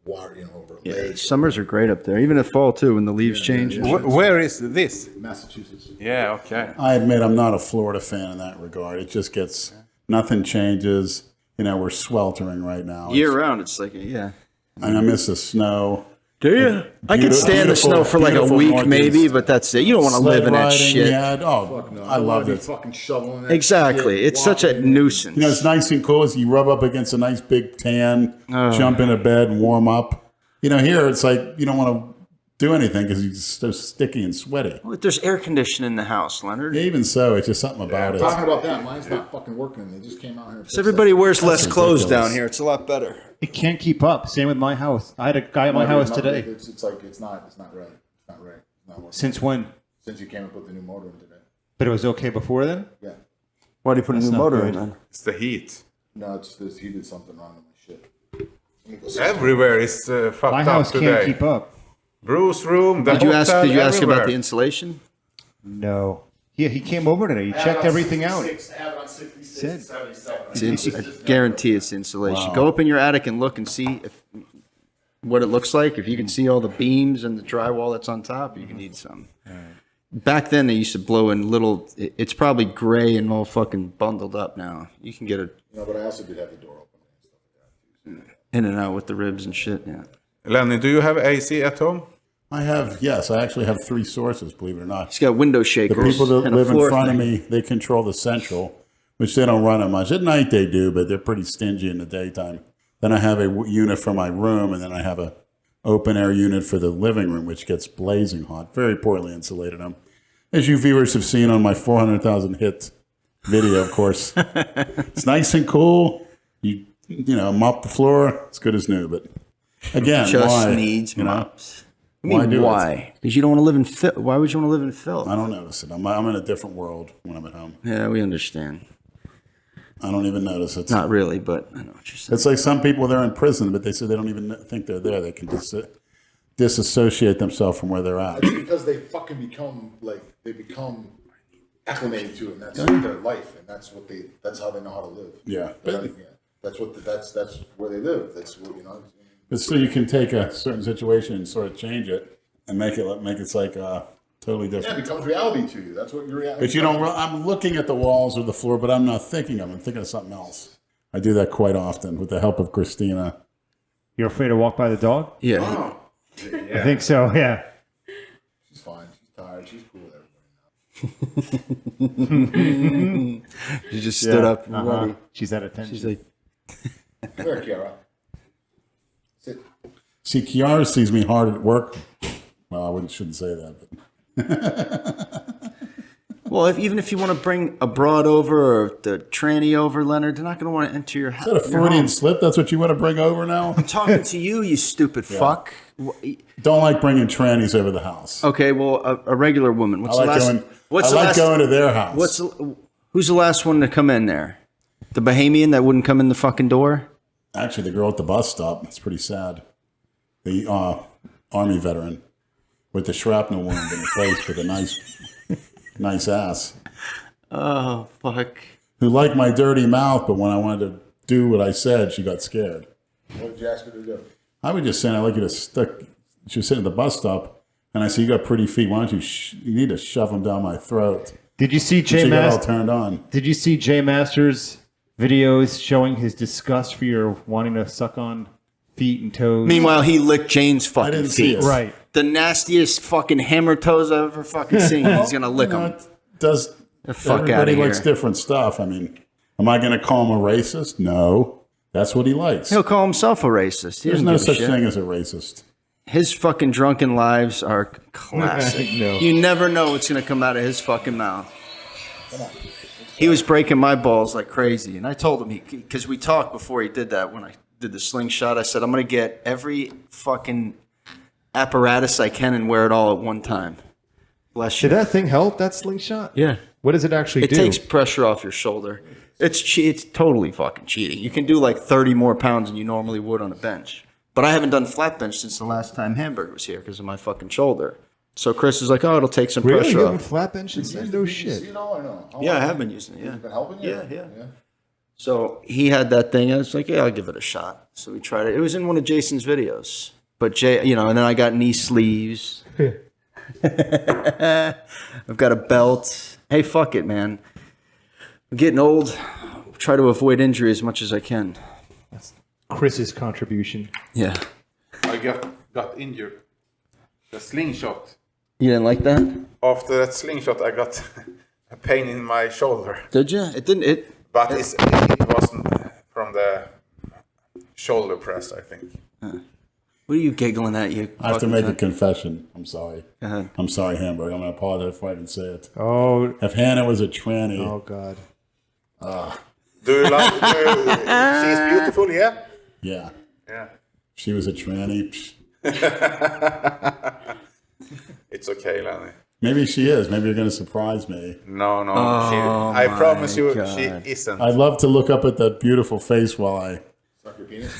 water, over a lake. Summers are great up there, even in fall too, when the leaves change. Where is this? Massachusetts. Yeah, okay. I admit I'm not a Florida fan in that regard. It just gets, nothing changes. We're sweltering right now. Year round, it's like, yeah. And I miss the snow. Do you? I can stand the snow for like a beautiful week, Northeast. maybe, but that's it. You don't want to live in that Sled riding, shit. yeah. Oh, I love it. Fucking shoveling that Exactly. shit, It's such a walking. nuisance. It's nice and cool as you rub up against a nice big tan, jump into bed and warm up. Here it's like you don't want to do anything because you're so sticky and sweaty. Well, there's air conditioning in the house, Leonard. Even so, it's just something about it. Talking about that, mine's not fucking working. They just came out here. So everybody wears less clothes ridiculous. down here. It's a lot better. It can't keep up. Same with my house. I had a guy at my house today. It's like it's not right. It's not right. It's not working. Since when? Since you came and put the new motor in today. But it was okay before then? Yeah. Why do you put a new not motor good. in then? It's the heat. No, it's this. He did something wrong with my shit. Let me go see. Everywhere is fucked My up house today. can't keep up. Bruce room, the Did you ask? hotel, Did you ask everywhere. about the insulation? No. Yeah, he came over today. He checked everything out. Have it on 66, Said. 77. I guarantee it's insulation. Go up in your attic and look and see what it looks like. If you can see all the beams and the drywall that's on top, you can need some. Back then, they used to blow in little. It's probably gray and all fucking bundled up now. You can get it No, but I also did have the door open and stuff like that. in and out with the ribs and shit. Yeah. Lenny, do you have AC at home? I actually have 3 sources, believe it or not. He's got window The shakers. people that and a live in floor front of fan. me, they control the central, which they don't run it much. At night they do, but they're pretty stingy in the daytime. Then I have a unit for my room, and then I have a open air unit for the living room, which gets blazing hot. Very poorly insulated. As you viewers have seen on my 400,000 hit video, of course. It's nice and cool. You mop the floor, it's good as new. But again, Just why? needs You know? mops. I Why mean, do it? why? Because you don't want to live in filth. Why would you want to live in filth? I don't notice it. I'm in a different world when I'm at home. Yeah, we understand. I don't even notice it. Not really, but I know what you're saying. It's like some people, they're in prison, but they say they don't even think they're there. They can disassociate themselves from where they're at. It's because they fucking become acclimated to it, and that's their life, and that's how they know how to live. Yeah. That's where they live. That's what But still, you can take a certain situation and sort of change it and make it like totally Yeah, it different. becomes reality to you. That's what your reality. But you don't. I'm looking at the walls or the floor, but I'm not thinking of it. I'm thinking of something else. I do that quite often with the help of Christina. You're afraid to walk by the dog? Yeah. I think so, yeah. She's fine. She's tired. She's cool with everybody now. She just stood up. Uh-huh. She's at attention. She's like, Come here, Kiara. Sit. See, Kiara sees me hard at work. Well, shouldn't say that. But well, even if you want to bring a broad over or the tranny over, Leonard, they're not going to want to enter your house. is that a Freudian slip? That's what you want to bring over now? I'm talking to you, you stupid fuck. Don't like bringing trannies over the house. Okay, well, a regular woman. What's I the like last? going. What's I the like last? going to their house. Who's the last one to come in there? The Bahamian that wouldn't come in the fucking door? Actually, the girl at the bus stop. It's pretty sad. The Army veteran with the shrapnel wound in the face with a nice ass. Oh fuck! Who liked my dirty mouth, but when I wanted to do what I said, she got scared. What did you ask her to do? I would just say, I'd like you to stick. She was sitting at the bus stop, and I said, "You got pretty feet. Why don't you? You need to shove them down my throat." Did you see She got all turned on. Did you see Jay Masters' videos showing his disgust for your wanting to suck on feet and toes? Meanwhile, he licked Jane's I fucking didn't see feet. it. Right. The nastiest fucking hammer toes I've ever fucking seen. He's gonna lick them. Does The fuck everybody outta likes here. different stuff? I mean, am I going to call him a racist? No, that's what he likes. He'll call himself a racist. He There's doesn't no give a such shit. thing as a racist. His fucking drunken lives are classic. No. You never know what's gonna come out of his fucking mouth. He was breaking my balls like crazy, and I told him because we talked before he did that. When I did the slingshot, I said I'm gonna get every fucking apparatus I can and wear it all at one time. Bless you. Did that thing help, that slingshot? Yeah. What does it actually It do? takes pressure off your shoulder. It's totally fucking cheating. You can do like 30 more pounds than you normally would on a bench. But I haven't done flat bench since the last time Hamberg was here because of my fucking shoulder. So Chris is like, oh, it'll take some Really? pressure You haven't off. flat benches? No shit. You know or no? How Yeah, I long? have been using it. Yeah. It's been helping you? Yeah. So he had that thing. I was like, yeah, I'll give it a shot. So we tried it. It was in one of Jason's videos. But Jay, and then I got knee sleeves. I've got a belt. Hey, fuck it, man. I'm getting old. Try to avoid injury as much as I can. Chris's contribution. Yeah. I got injured. The slingshot. You didn't like that? After that slingshot, I got a pain in my shoulder. Did you? It didn't. But it wasn't from the shoulder press, I think. What are you giggling at? You. I have to make a confession. I'm sorry. Go ahead. I'm sorry, Hamburg. I'm going to apologize if I didn't say it. Oh, If Hannah was a tranny, oh God. Do you like? She's beautiful, yeah. yeah, Yeah. she was a tranny. psh, It's okay, Lenny. Maybe she is. Maybe you're going to surprise me. No. Oh, I promise you, God. she isn't. I'd love to look up at that beautiful face while I. Suck your penis?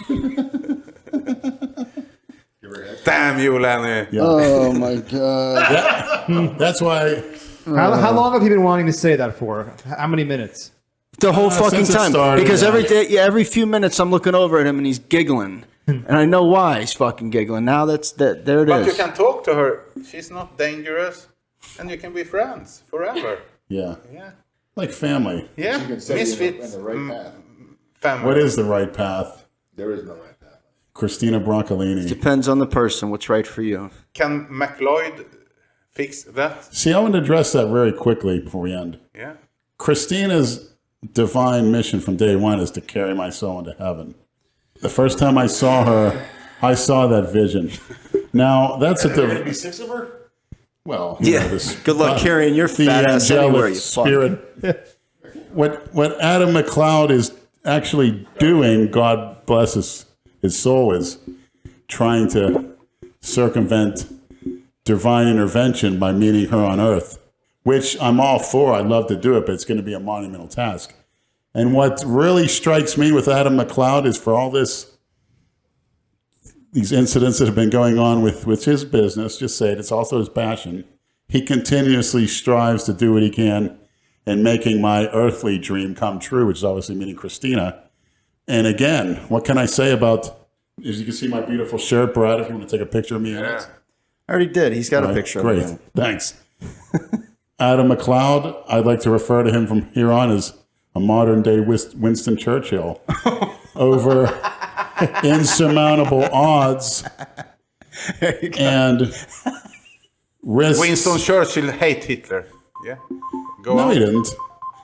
Give her a head. Damn you, Lenny. Yeah. Oh my God. That's why. How long have you been wanting to say that for? How many minutes? The whole fucking since it time. started, Because yeah. every few minutes I'm looking over at him and he's giggling. And I know why he's fucking giggling. Now there it But is. you can talk to her. She's not dangerous, and you can be friends forever. Yeah. Yeah. Like family. Yeah. You can set you in Misfits the right path. family. What is the right path? There is no right path. Christina Broccolini. Depends on the person. What's right for you? Can McLeod fix that? See, I want to address that very quickly before we end. Yeah. Christina's divine mission from day one is to carry my soul into heaven. The first time I saw her, I saw that vision. Now, that's at the... Be six of her? Well, Yeah. Good luck carrying your the fat ass angelic anywhere, you fuck. spirit. What Adam McLeod is actually doing, God bless his soul, is trying to circumvent divine intervention by meeting her on earth, which I'm all for. I'd love to do it, but it's going to be a monumental task. And what really strikes me with Adam McLeod is for all these incidents that have been going on with his business, just say it, it's also his passion. He continuously strives to do what he can in making my earthly dream come true, which is obviously meeting Christina. And again, what can I say about, as you can see my beautiful shirt, Brad, if you want to take a picture of me in it. I already did. He's got a Right, picture great. of him. Thanks. Adam McLeod, I'd like to refer to him from here on as a modern day Winston Churchill. Over insurmountable odds and risks. Winston Churchill hate Hitler. Yeah. Go No, on. he didn't.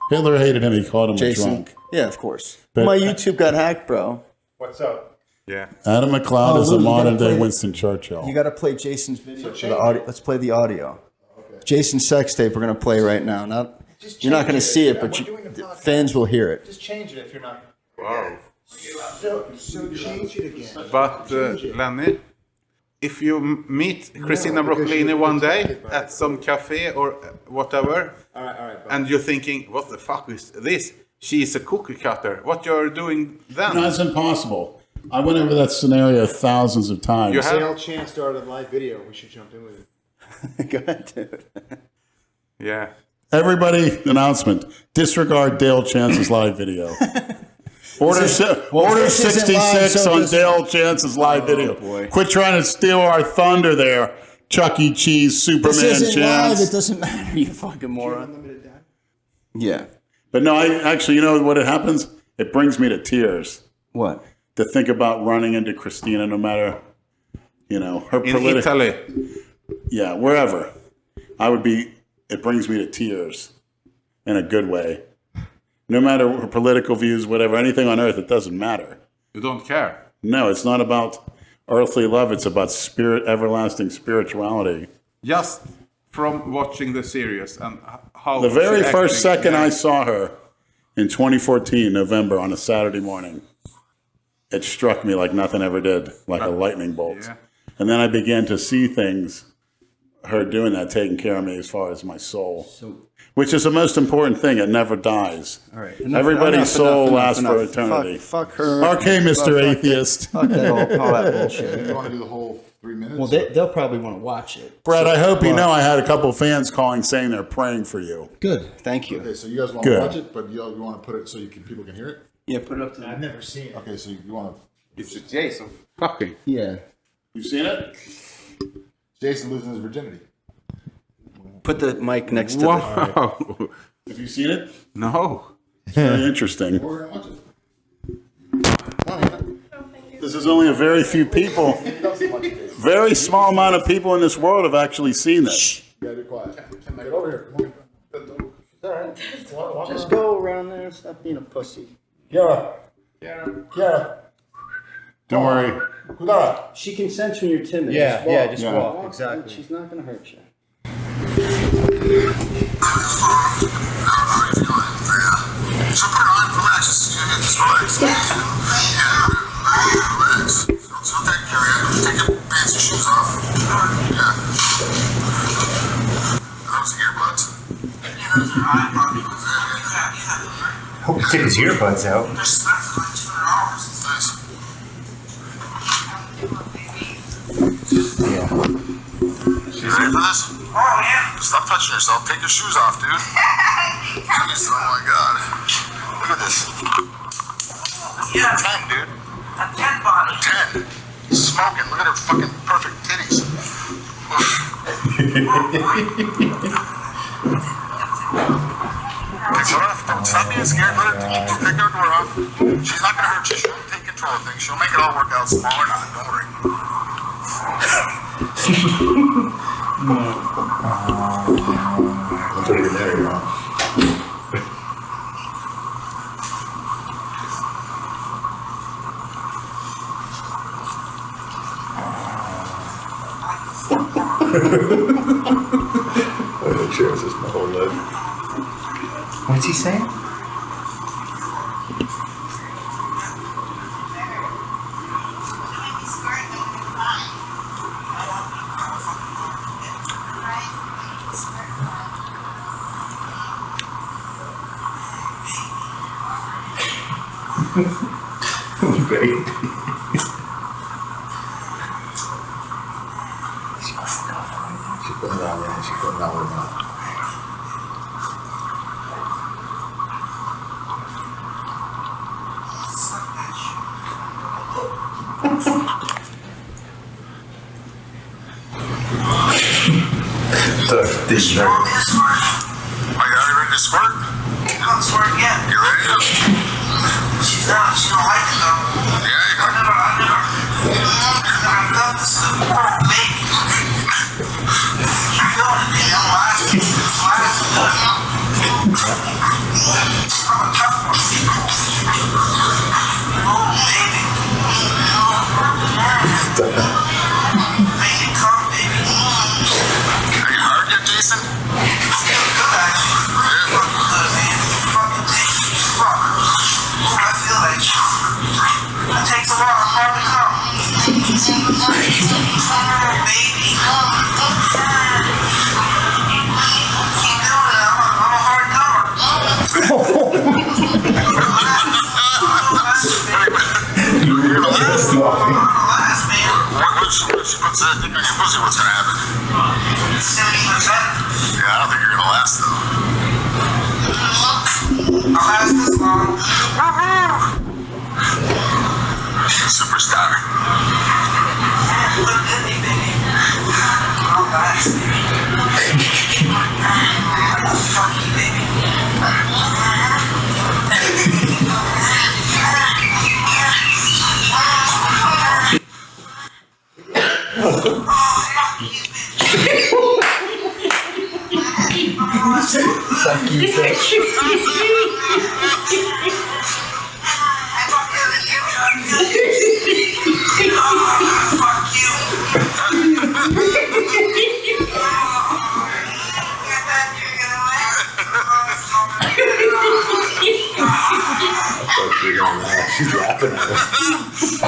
Hitler hated him. He called him Jason. a drunk. Yeah, of course. But- My YouTube got hacked, bro. What's up? Yeah. Adam McLeod Oh, is Lou, a you gotta modern day play- Winston Churchill. You got to play Jason's video for the audio. Let's play the audio. Jason's sex tape we're going to play right now. You're not going to see it, but fans will hear it. Just change it if you're not. Wow. So change it again. But Lenny, if you meet Christina Broccolini one day at some cafe or whatever, All right. and you're thinking, what the fuck is this? She's a cookie cutter. What you're doing then? No, it's impossible. I went over that scenario thousands of times. You have- Dale Chan started a live video. We should jump in with it. Go ahead, dude. Yeah. Everybody, announcement. Disregard Dale Chance's live video. Order this isn't 66 live, so on this- Dale Chance's live video. boy. Quit trying to steal our thunder there, Chuck E. Cheese, Superman This isn't live. Chance. It doesn't matter. You fucking moron. Yeah. But no, I actually, you know what it happens? It brings me to tears What? to think about running into Christina, no matter, you know, her In political. Italy. Yeah, wherever. It brings me to tears in a good way. No matter her political views, whatever, anything on earth, it doesn't matter. You don't care. No, it's not about earthly love. It's about everlasting spirituality. Just from watching the series and how The very she first acting, second yeah. I saw her in 2014, November, on a Saturday morning, it struck me like nothing ever did, like a lightning bolt. Yeah. And then I began to see things, her doing that, taking care of me as far as my soul, which is the most important thing. It never dies. All right. Everybody's soul lasts for eternity. Fuck her. Okay, Mr. Atheist. Fuck that all that bullshit. You want to do the whole 3 minutes? Well, they'll probably want to watch it. Brett, I hope you know I had a couple of fans calling saying they're praying for you. Good. Thank you. Okay, so you guys want Good. to watch it, but you want to put it so people can hear it? Yeah, put it up to I've never seen it. Okay, so you want to... It's Jason. Fucking. Yeah. You've seen it? Jason losing his virginity. Put the mic next to the... Wow. Have you seen it? No. Very interesting. We're going to watch it. Come on, Hannah. This is only a very few people, very small amount of people in this world have actually seen this. You gotta be quiet. Get over here. Come on. It's all right. Just go around there and stop being a pussy. Kiara. Kiara. Don't worry. Kudara. She can sense when you're timid. Yeah, Just walk. yeah, just Yeah. walk. Exactly. She's not going to hurt you. So put her on, relax. Just relax. Yeah, relax. So take care of you. Take your pants and shoes off. Yeah. Those earbuds. Hope he took his earbuds out. They're stuck for like $200. It's nice. You ready for this? Oh, yeah. Stop touching yourself. Take your shoes off, dude. Jeez, oh my god. Look at this. Yeah. 10, dude. A 10 body. 10. Smoking. Look at her fucking perfect titties. Take her off. Don't stop being scared. Let her take her door off. She's not gonna hurt you. She'll take control of things. She'll make it all work out small or not. Don't worry. I'm pretty good there, you know. I've been sharing this my whole life. What's he saying? Baby. She's putting it down, yeah. She's putting it down with her mouth. Are you ready to squirt? Not squirt yet. You ready to? She don't like it though. Yeah, you got it. I've done this to the poor baby. I'm doing it, baby. I'm laughing. I'm a tough one. Oh, baby. Make it come, baby. Are you hard yet, Jason? I feel good, actually. Yeah. Fucking good, man. Fucking tasty as fuck. I feel like it takes a while. I'm hard to come. Baby. Keep doing it. I'm a hard comer. You're gonna last. You're gonna last, man. Once she puts that dick on your pussy, what's gonna happen? It's gonna be even better. Yeah, I don't think you're gonna last though. I'll last this long. Superstar. Look at me, baby. All right, baby. Fuck you, baby. Fuck you, bitch. She's laughing at us.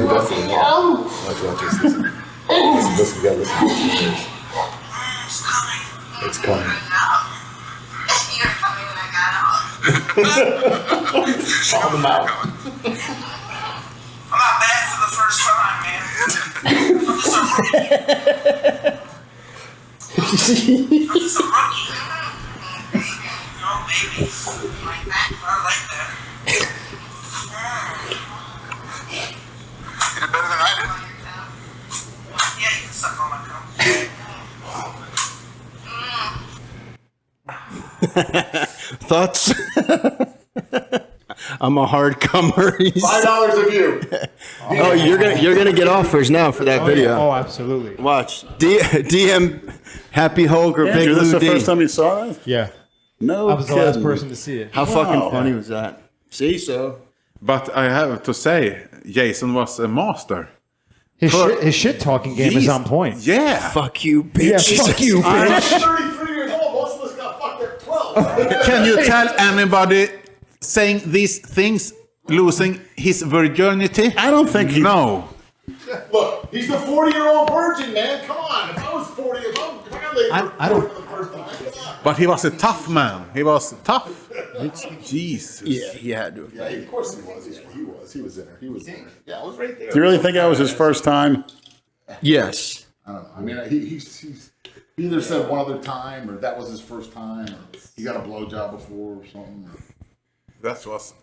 Watch this. Listen. Listen, you gotta listen to this. It's coming. You're coming when I got out. Call them out. I'm not bad for the first time, man. I'm just a rookie. No, baby. Like that. I like that. You did better than I did. Yeah, you can suck on my cum. Thoughts? I'm a hard comer. $5 a view. Oh, you're gonna get offers now for that video. Oh, absolutely. Watch DM Happy Hulk or Big Andrew, this Lou is the D. first time you saw that? Yeah. No, I was the last kidding. person to see it. How Wow. fucking funny was that? See, so But I have to say, Jason was a master. His shit talking game is on point. Yeah. fuck you, Yeah, bitch. fuck you, bitch. 33 years old. Most of us got fucked at 12. Can you tell anybody saying these things losing his virginity? I don't think he. No. Look, he's the 40-year-old virgin, man. Come on. If I was 40, if I laid I don't- for the first time, come on. But he was a tough man. He was tough. Jesus. Yeah, he had to. Yeah, of course he was. Yeah, he was. He was in her. He was in her. Yeah, I was right there. Do you really think that was his first time? Yes. I don't know. I mean, he either said one other time, or that was his first time, or he got a blowjob before or something. That was.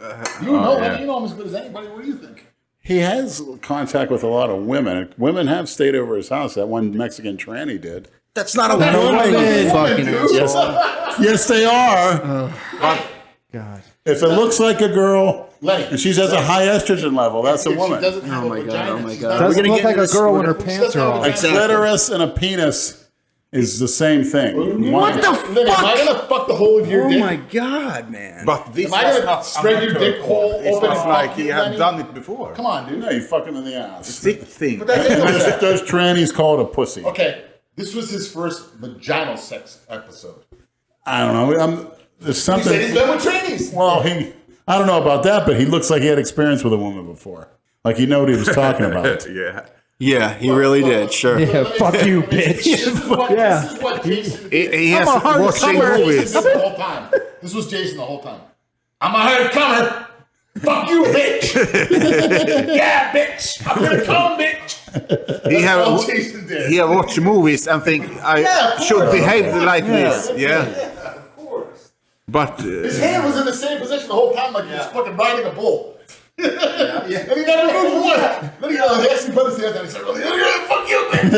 You know, yeah. you know him as good as anybody. What do you think? He has contact with a lot of women. Women have stayed over his house. That one Mexican tranny did. That's not a That's woman. not a You woman, fucking dude. asshole. Yes, they are. God. If it looks like a girl Lenny, and she has a high estrogen level, that's a if woman. She doesn't have Oh a my God, vagina, oh my she's God. not- We're Doesn't gonna look get like a this- girl when we're her gonna- pants are off. A clitoris and a penis is the same thing. What the Lenny, am I fuck? gonna fuck the whole of your Oh dick? my god, man. But this Am I was gonna not spread your dick hole It open was and like fuck he you, had Lenny? done it before. Come on, dude. No, you fuck him in the ass. Thick thing. Those trannies call it a pussy. Okay, this was his first vaginal sex episode. I don't know. There's He something. said he's been with trannies. Well, I don't know about that, but he looks like he had experience with a woman before. Like he knew what he was talking about. Yeah. Yeah, he really did. Sure. Yeah, fuck you, bitch. This is what, Yeah. this is what Jason He has a hard watching comer. movies. This is the whole time. This was Jason the whole time. I'm a hard comer. Fuck you, bitch. Yeah, bitch. I'm gonna come, bitch. He have All Jason did. he have watched movies and think I Yeah, of should course. behave like this. Yeah. Yeah, of course. But His hand was in the same position the whole time, like he was fucking riding a bull. And he never moved from one. Then he actually put his hand down. He said, "Fuck you, bitch."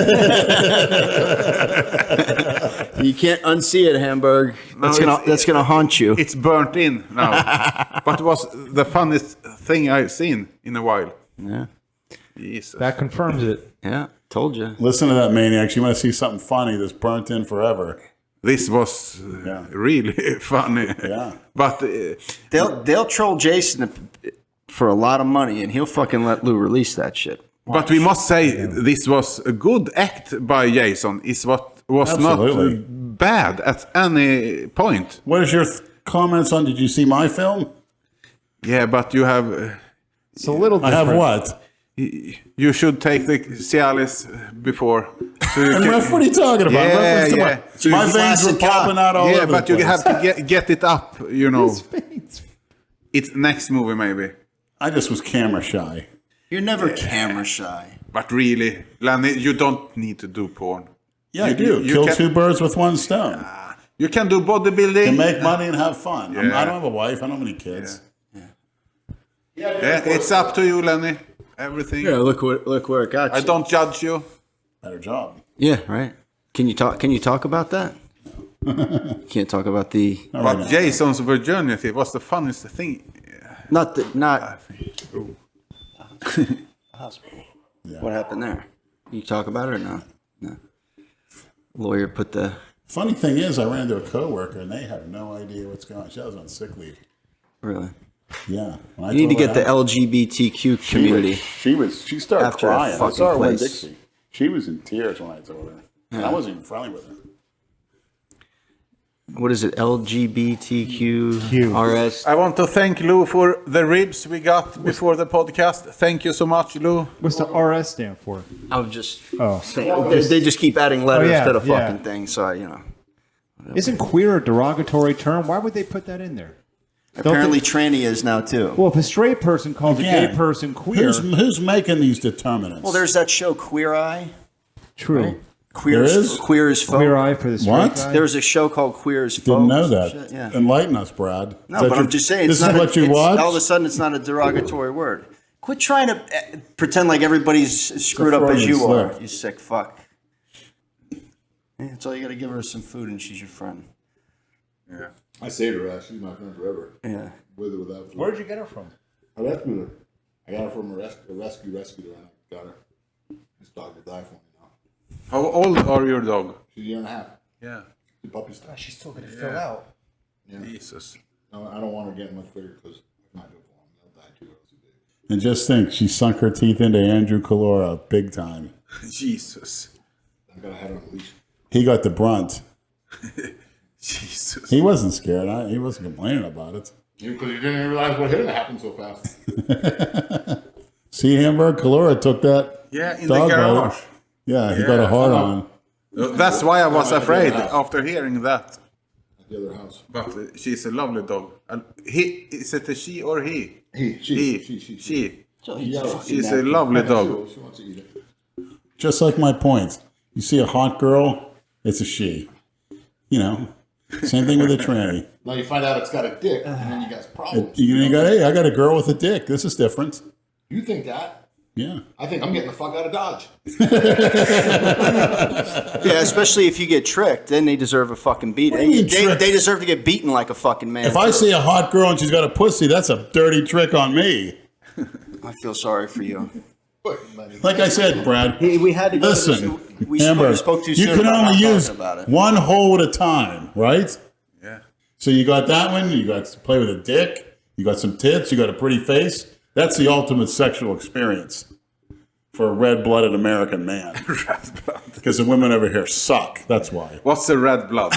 You can't unsee it, Hamburg. That's gonna haunt you. it's burnt in now. But it was the funniest thing I've seen in a while. Yeah. Jesus. That confirms it. Yeah. Told you. Listen to that, maniacs. You want to see something funny that's burnt in forever. This was really funny. Yeah. But They'll troll Jason for a lot of money, and he'll fucking let Lou release that shit. But we must say this was a good act by Jason. It's what was Absolutely. not bad at any point. What is your comments on? Did you see my film? Yeah, but you have It's a little I different. have what? you should take the Cialis before. So you And can- what are you talking about? Yeah, Reference to yeah. my veins were popping out all yeah, over but the you place. have to get it up. You know, it's next movie maybe. I just was camera shy. You're never camera shy. But really, Lenny, you don't need to do porn. Yeah, I You- do. you Kill can- two birds with one stone. You can do bodybuilding. You make money and have fun. Yeah. I don't have a wife. I don't have any kids. Yeah, it's up to you, Lenny. Everything. Yeah, look where it got you. I don't judge you. Better job. Yeah, right. Can you talk about that? Can't talk about the But Jason's virginity was the funniest thing. not hospital. Yeah. What happened there? Can you talk about it or no? No. Lawyer put the Funny thing is, I ran into a coworker and they have no idea what's going on. She was on sick leave. really. Yeah. When I You need to told her get the how- LGBTQ community. She started After a crying. I fucking saw her win place. Dixie. She was in tears when I told her. And I wasn't even friendly with her. What is it? LGBTQ I want to thank Lou for the ribs we got before the podcast. Thank you so much, Lou. What's the RS stand for? I was just Oh. saying they just keep adding letters yeah, to the yeah. fucking thing, so you know. Isn't queer a derogatory term? Why would they put that in there? Apparently, tranny is now too. Well, if a straight person calls a Again, gay person queer, Who's making these determinants? Well, there's that show Queer Eye. true. Queer There is? Queer as Folk. Queer eye for the straight What? guy. There was a show called Queer as Folk. Didn't know that. Shit, yeah. Enlighten us, Brad. No, Is that but your- I'm just saying. This it's is not what you it's- watch? All of a sudden, it's not a derogatory word. Quit trying to pretend like everybody's screwed up as Freudian you slip. are. You sick fuck. Yeah, that's all you got to give her is some food, and she's your friend. Yeah. I saved her ass. She's my friend forever. Yeah. With or without food. Where'd you get her from? I rescued her. I got her from a rescued her. And I got her. This dog will die for me now. How old are your dog? She's a year and a half. Yeah. The puppy stuff. She's still gonna fill out. Jesus. No, I don't want her getting much bigger because it's not good for them. They'll die too early. And just think, she sunk her teeth into Andrew Calora big time. Jesus. I got to have her on a leash. He got the brunt. Jesus. He wasn't scared. He wasn't complaining about it. Because you didn't realize what hit him happened so fast. See, Hamberg Calora took that. Yeah, in the dog garage. bite. Yeah, he got a hard on. That's why I was afraid after hearing that. At the other house. But she's a lovely dog. And is it a she or he? She. She. Yeah, She's a lovely dog. She wants to eat it. Just like my point. You see a hot girl, it's a she. You know, same thing with a tranny. Now you find out it's got a dick, and then you got problems. You got, hey, I got a girl with a dick. This is different. You think that? Yeah. I think I'm getting the fuck out of Dodge. Yeah, especially if you get tricked, then they deserve a fucking beating. What do you mean They tricked? deserve to get beaten like a fucking man. If I see a hot girl and she's got a pussy, that's a dirty trick on me. I feel sorry for you. Like I said, Brad, We had to go listen, we Hamberg, spoke too you soon can about only not use talking about it. one hole at a time, right? Yeah. So you got that one, you got to play with a dick, you got some tits, you got a pretty face. That's the ultimate sexual experience for a red-blooded American man. Because the women over here suck, that's why. What's the red blood?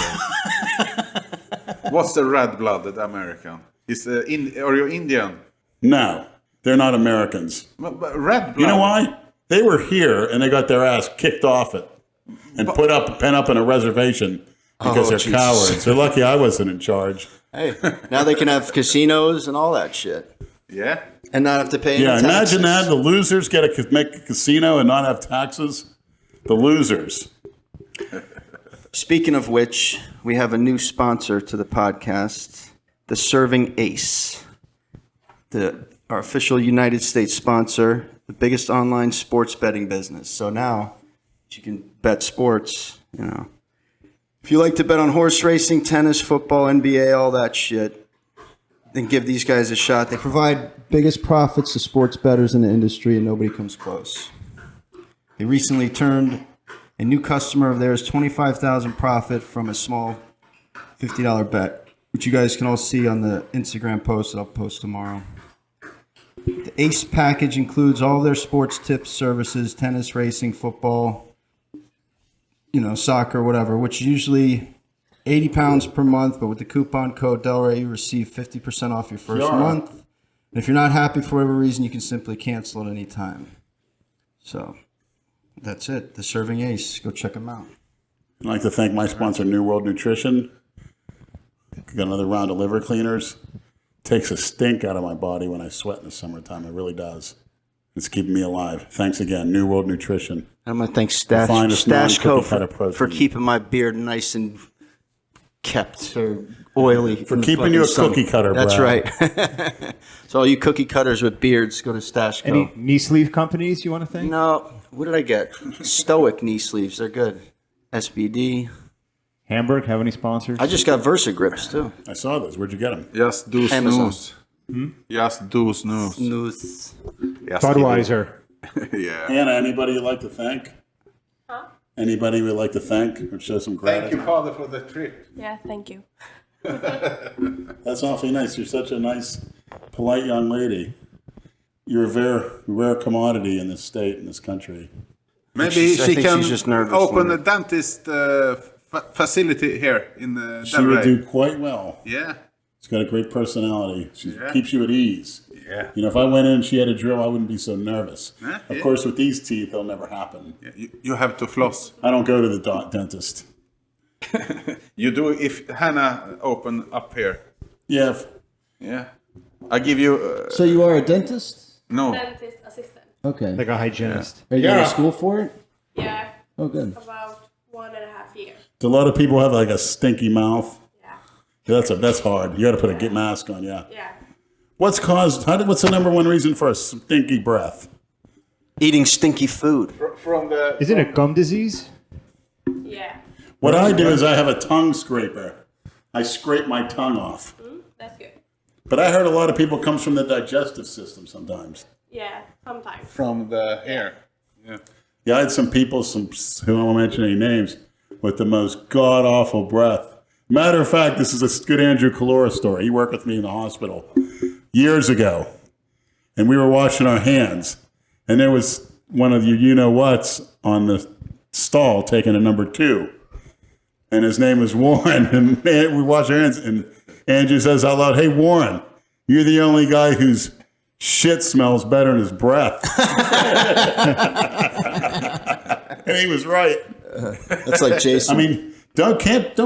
What's the red-blooded American? Are you Indian? No, they're not Americans. But red blood. You know why? They were here and they got their ass kicked off it and put up in a reservation because they're Jesus. cowards. They're lucky I wasn't in charge. Hey, now they can have casinos and all that shit, Yeah. and not have to pay. Yeah, any taxes. imagine that. The losers make a casino and not have taxes. The losers. Speaking of which, we have a new sponsor to the podcast, the Serving Ace, our official United States sponsor, the biggest online sports betting business. So now you can bet sports, you know. If you like to bet on horse racing, tennis, football, NBA, all that shit, then give these guys a shot. They provide biggest profits to sports bettors in the industry, and nobody comes close. They recently turned a new customer of theirs $25,000 profit from a small $50 bet, which you guys can all see on the Instagram post that I'll post tomorrow. The ACE package includes all their sports tips, services, tennis, racing, football, soccer, whatever, which is usually £80 per month, but with the coupon code Delray, you receive 50% off your first month. And if you're not happy for whatever reason, you can simply cancel at any time. So that's it. The Serving Ace. Go check them out. I'd like to thank my sponsor, New World Nutrition. Got another round of liver cleaners. Takes a stink out of my body when I sweat in the summertime. It really does. It's keeping me alive. Thanks again, New World Nutrition. I'm going to thank finest Stash Co. non-cookie cutter for protein. keeping my beard nice and kept or oily. For keeping you a cookie cutter, That's Brad. right. So all you cookie cutters with beards, go to Stash Co. Any knee sleeve companies you want to thank? No, what did I get? Stoic knee sleeves. They're good. SBD. Hamburg, have any sponsors? I just got Versa grips too. I saw those. Where'd you get them? Just do Amazon. snooze. Just do snooze. News. Just Budweiser. yeah. Hannah, anybody you'd like to thank? Huh? Anybody we'd like to thank or show some Thank gratitude? you, Father, for the trip. Yeah, thank you. That's awfully nice. You're such a nice, polite young lady. You're a very rare commodity in this state, in this country. Maybe I she think can she's just nervous, open Lord. a dentist facility here in She would Delray. do quite well. Yeah. She's got a great personality. She Yeah. keeps you at ease. Yeah. You know, if I went in and she had a drill, I wouldn't be so nervous. Yeah, Of yeah. course, with these teeth, it'll never happen. Yeah, you have to floss. I don't go to the dentist. You do if Hannah open up here. Yeah, Yeah. I give you So you are a dentist? no. Dentist assistant. Okay. Like a hygienist. Are you going to school for it? Yeah, Oh, good. about 1.5 years. a lot of people have like a stinky mouth. Yeah. That's hard. You got to put a mask on. Yeah. Yeah. What's the number one reason for a stinky breath? Eating stinky food. From the Isn't it gum disease? Yeah. What I do is I have a tongue scraper. I scrape my tongue off. That's good. But I heard a lot of people comes from the digestive system sometimes. Yeah, sometimes. from the hair. Yeah. Yeah, I had some people, who I won't mention any names, with the most god-awful breath. Matter of fact, this is a good Andrew Calora story. He worked with me in the hospital years ago. And we were washing our hands. And there was one of you-know-whats on the stall taking a number 2. And his name was Warren. And we wash our hands. And Andrew says out loud, "Hey, Warren, you're the only guy whose shit smells better than his breath." And he was right. That's like Jason. I mean, don't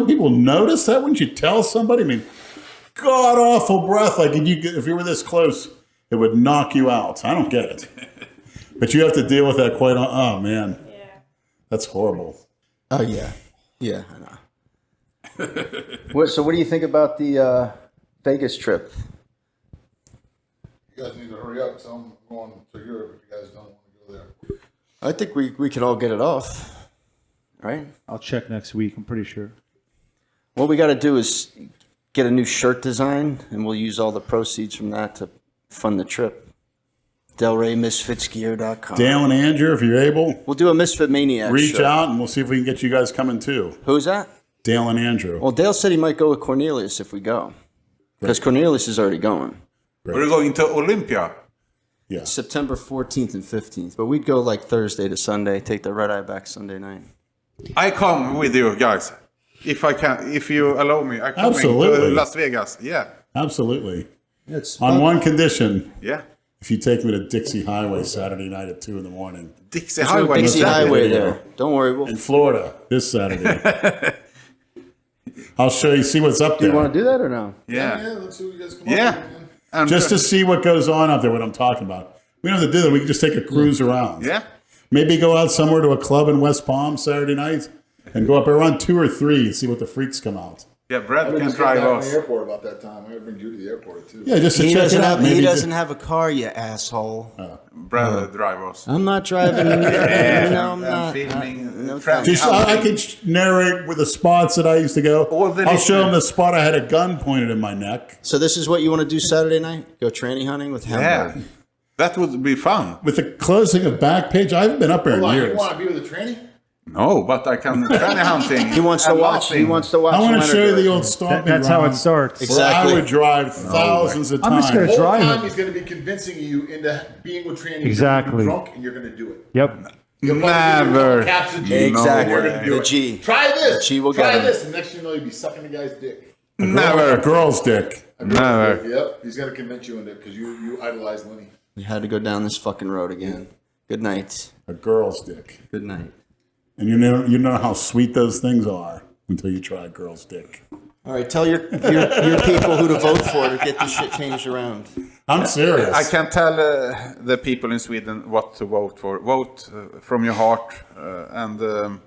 people notice that? Wouldn't you tell somebody? I mean, god awful breath. Like if you were this close, it would knock you out. I don't get it. But you have to deal with that quite. Oh man, Yeah. that's horrible. Oh, yeah. Yeah, I know. So what do you think about the Vegas trip? You guys need to hurry up. So I'm going to Europe if you guys don't want to go there. I think we could all get it off, right? I'll check next week. I'm pretty sure. What we got to do is get a new shirt design, and we'll use all the proceeds from that to fund the trip. DelrayMisfitsGear.com. Dale and Andrew, if you're able, We'll do a Misfit Maniac reach shirt. out and we'll see if we can get you guys coming too. Who's that? Dale and Andrew. Well, Dale said he might go with Cornelius if we go. Because Cornelius is already going. We're going to Olympia. Yeah. September 14th and 15th. But we'd go like Thursday to Sunday, take the red eye back Sunday night. I come with you guys. If I can, if you allow me, I come Absolutely. to Las Vegas. Yeah. Absolutely. It's On one condition, Yeah. if you take me to Dixie Highway Saturday night at 2 a.m. Dixie Highway. Dixie Exactly. Highway there. Don't worry. in Florida this Saturday. I'll show you, see what's up Do you there. want to do that or no? Yeah. Yeah, let's see what you guys come up Yeah. with, man. And Just to see what goes on out there, what I'm talking about. We don't have to do that. We can just take a cruise around. yeah. Maybe go out somewhere to a club in West Palm Saturday night and go up around 2 or 3 and see what the freaks come out. Yeah, Brad I can just got drive back from us. the airport about that time. I gotta bring you to the airport too. Yeah, just to He check doesn't it out. have, Maybe he doesn't have a car, you asshole. Brad drive us. I'm not driving. No, I'm not. filming. No Tram- thanks. Just, I could narrate with the spots that I used to go. All the I'll show them listeners. the spot I had a gun pointed in my neck. So this is what you want to do Saturday night? Go tranny hunting with Hamberg. Yeah. That would be fun. With the closing of Backpage, I haven't been up there in Hold on, you years. want to be with a tranny? No, but I can tranny hunting. He wants to and watch. He laughing. wants to watch. I want to Leonard show you do the it. old stomping That's how it ground starts. where I Exactly. would drive thousands of I'm times. just gonna The whole drive time him. he's going to be convincing you into being with trannies. Exactly. You're drunk and you're going to do it. Yep. You'll probably give you a Never. couple caps of G. Exactly. You're gonna do The it. G. Try this. The G will Try get him. this. And next thing you know, you'll be sucking the guy's dick. A Never. girl's dick. Never. Yep. He's going to convince you into it because you idolize Lenny. We had to go down this fucking road again. Good night. A girl's dick. Good night. And you know how sweet those things are until you try a girl's dick. All right, tell your people who to vote for to get this shit changed around. I'm serious. I can tell the people in Sweden what to vote for. Vote from your heart and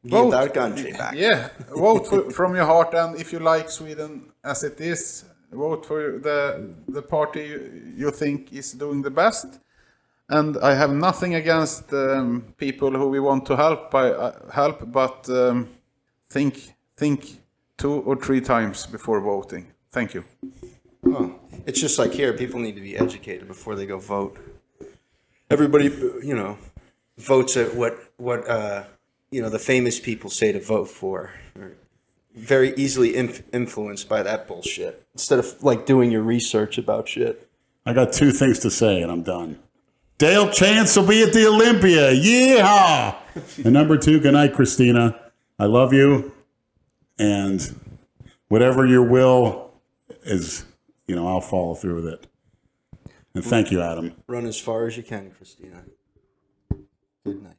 Vote. our country back. Yeah, vote from your heart, and if you like Sweden as it is, vote for the party you think is doing the best. And I have nothing against people who we want to help, but think 2 or 3 times before voting. Thank you. Oh, it's just like here. People need to be educated before they go vote. Everybody, votes at what the famous people say to vote for. Or very easily influenced by that bullshit. Instead of like doing your research about shit. I got 2 things to say, and I'm done. Dale Chance will be at the Olympia. Yeehaw! And number 2, good night, Christina. I love you. And whatever your will is, I'll follow through with it. And thank you, Adam. Run as far as you can, Christina. Good night.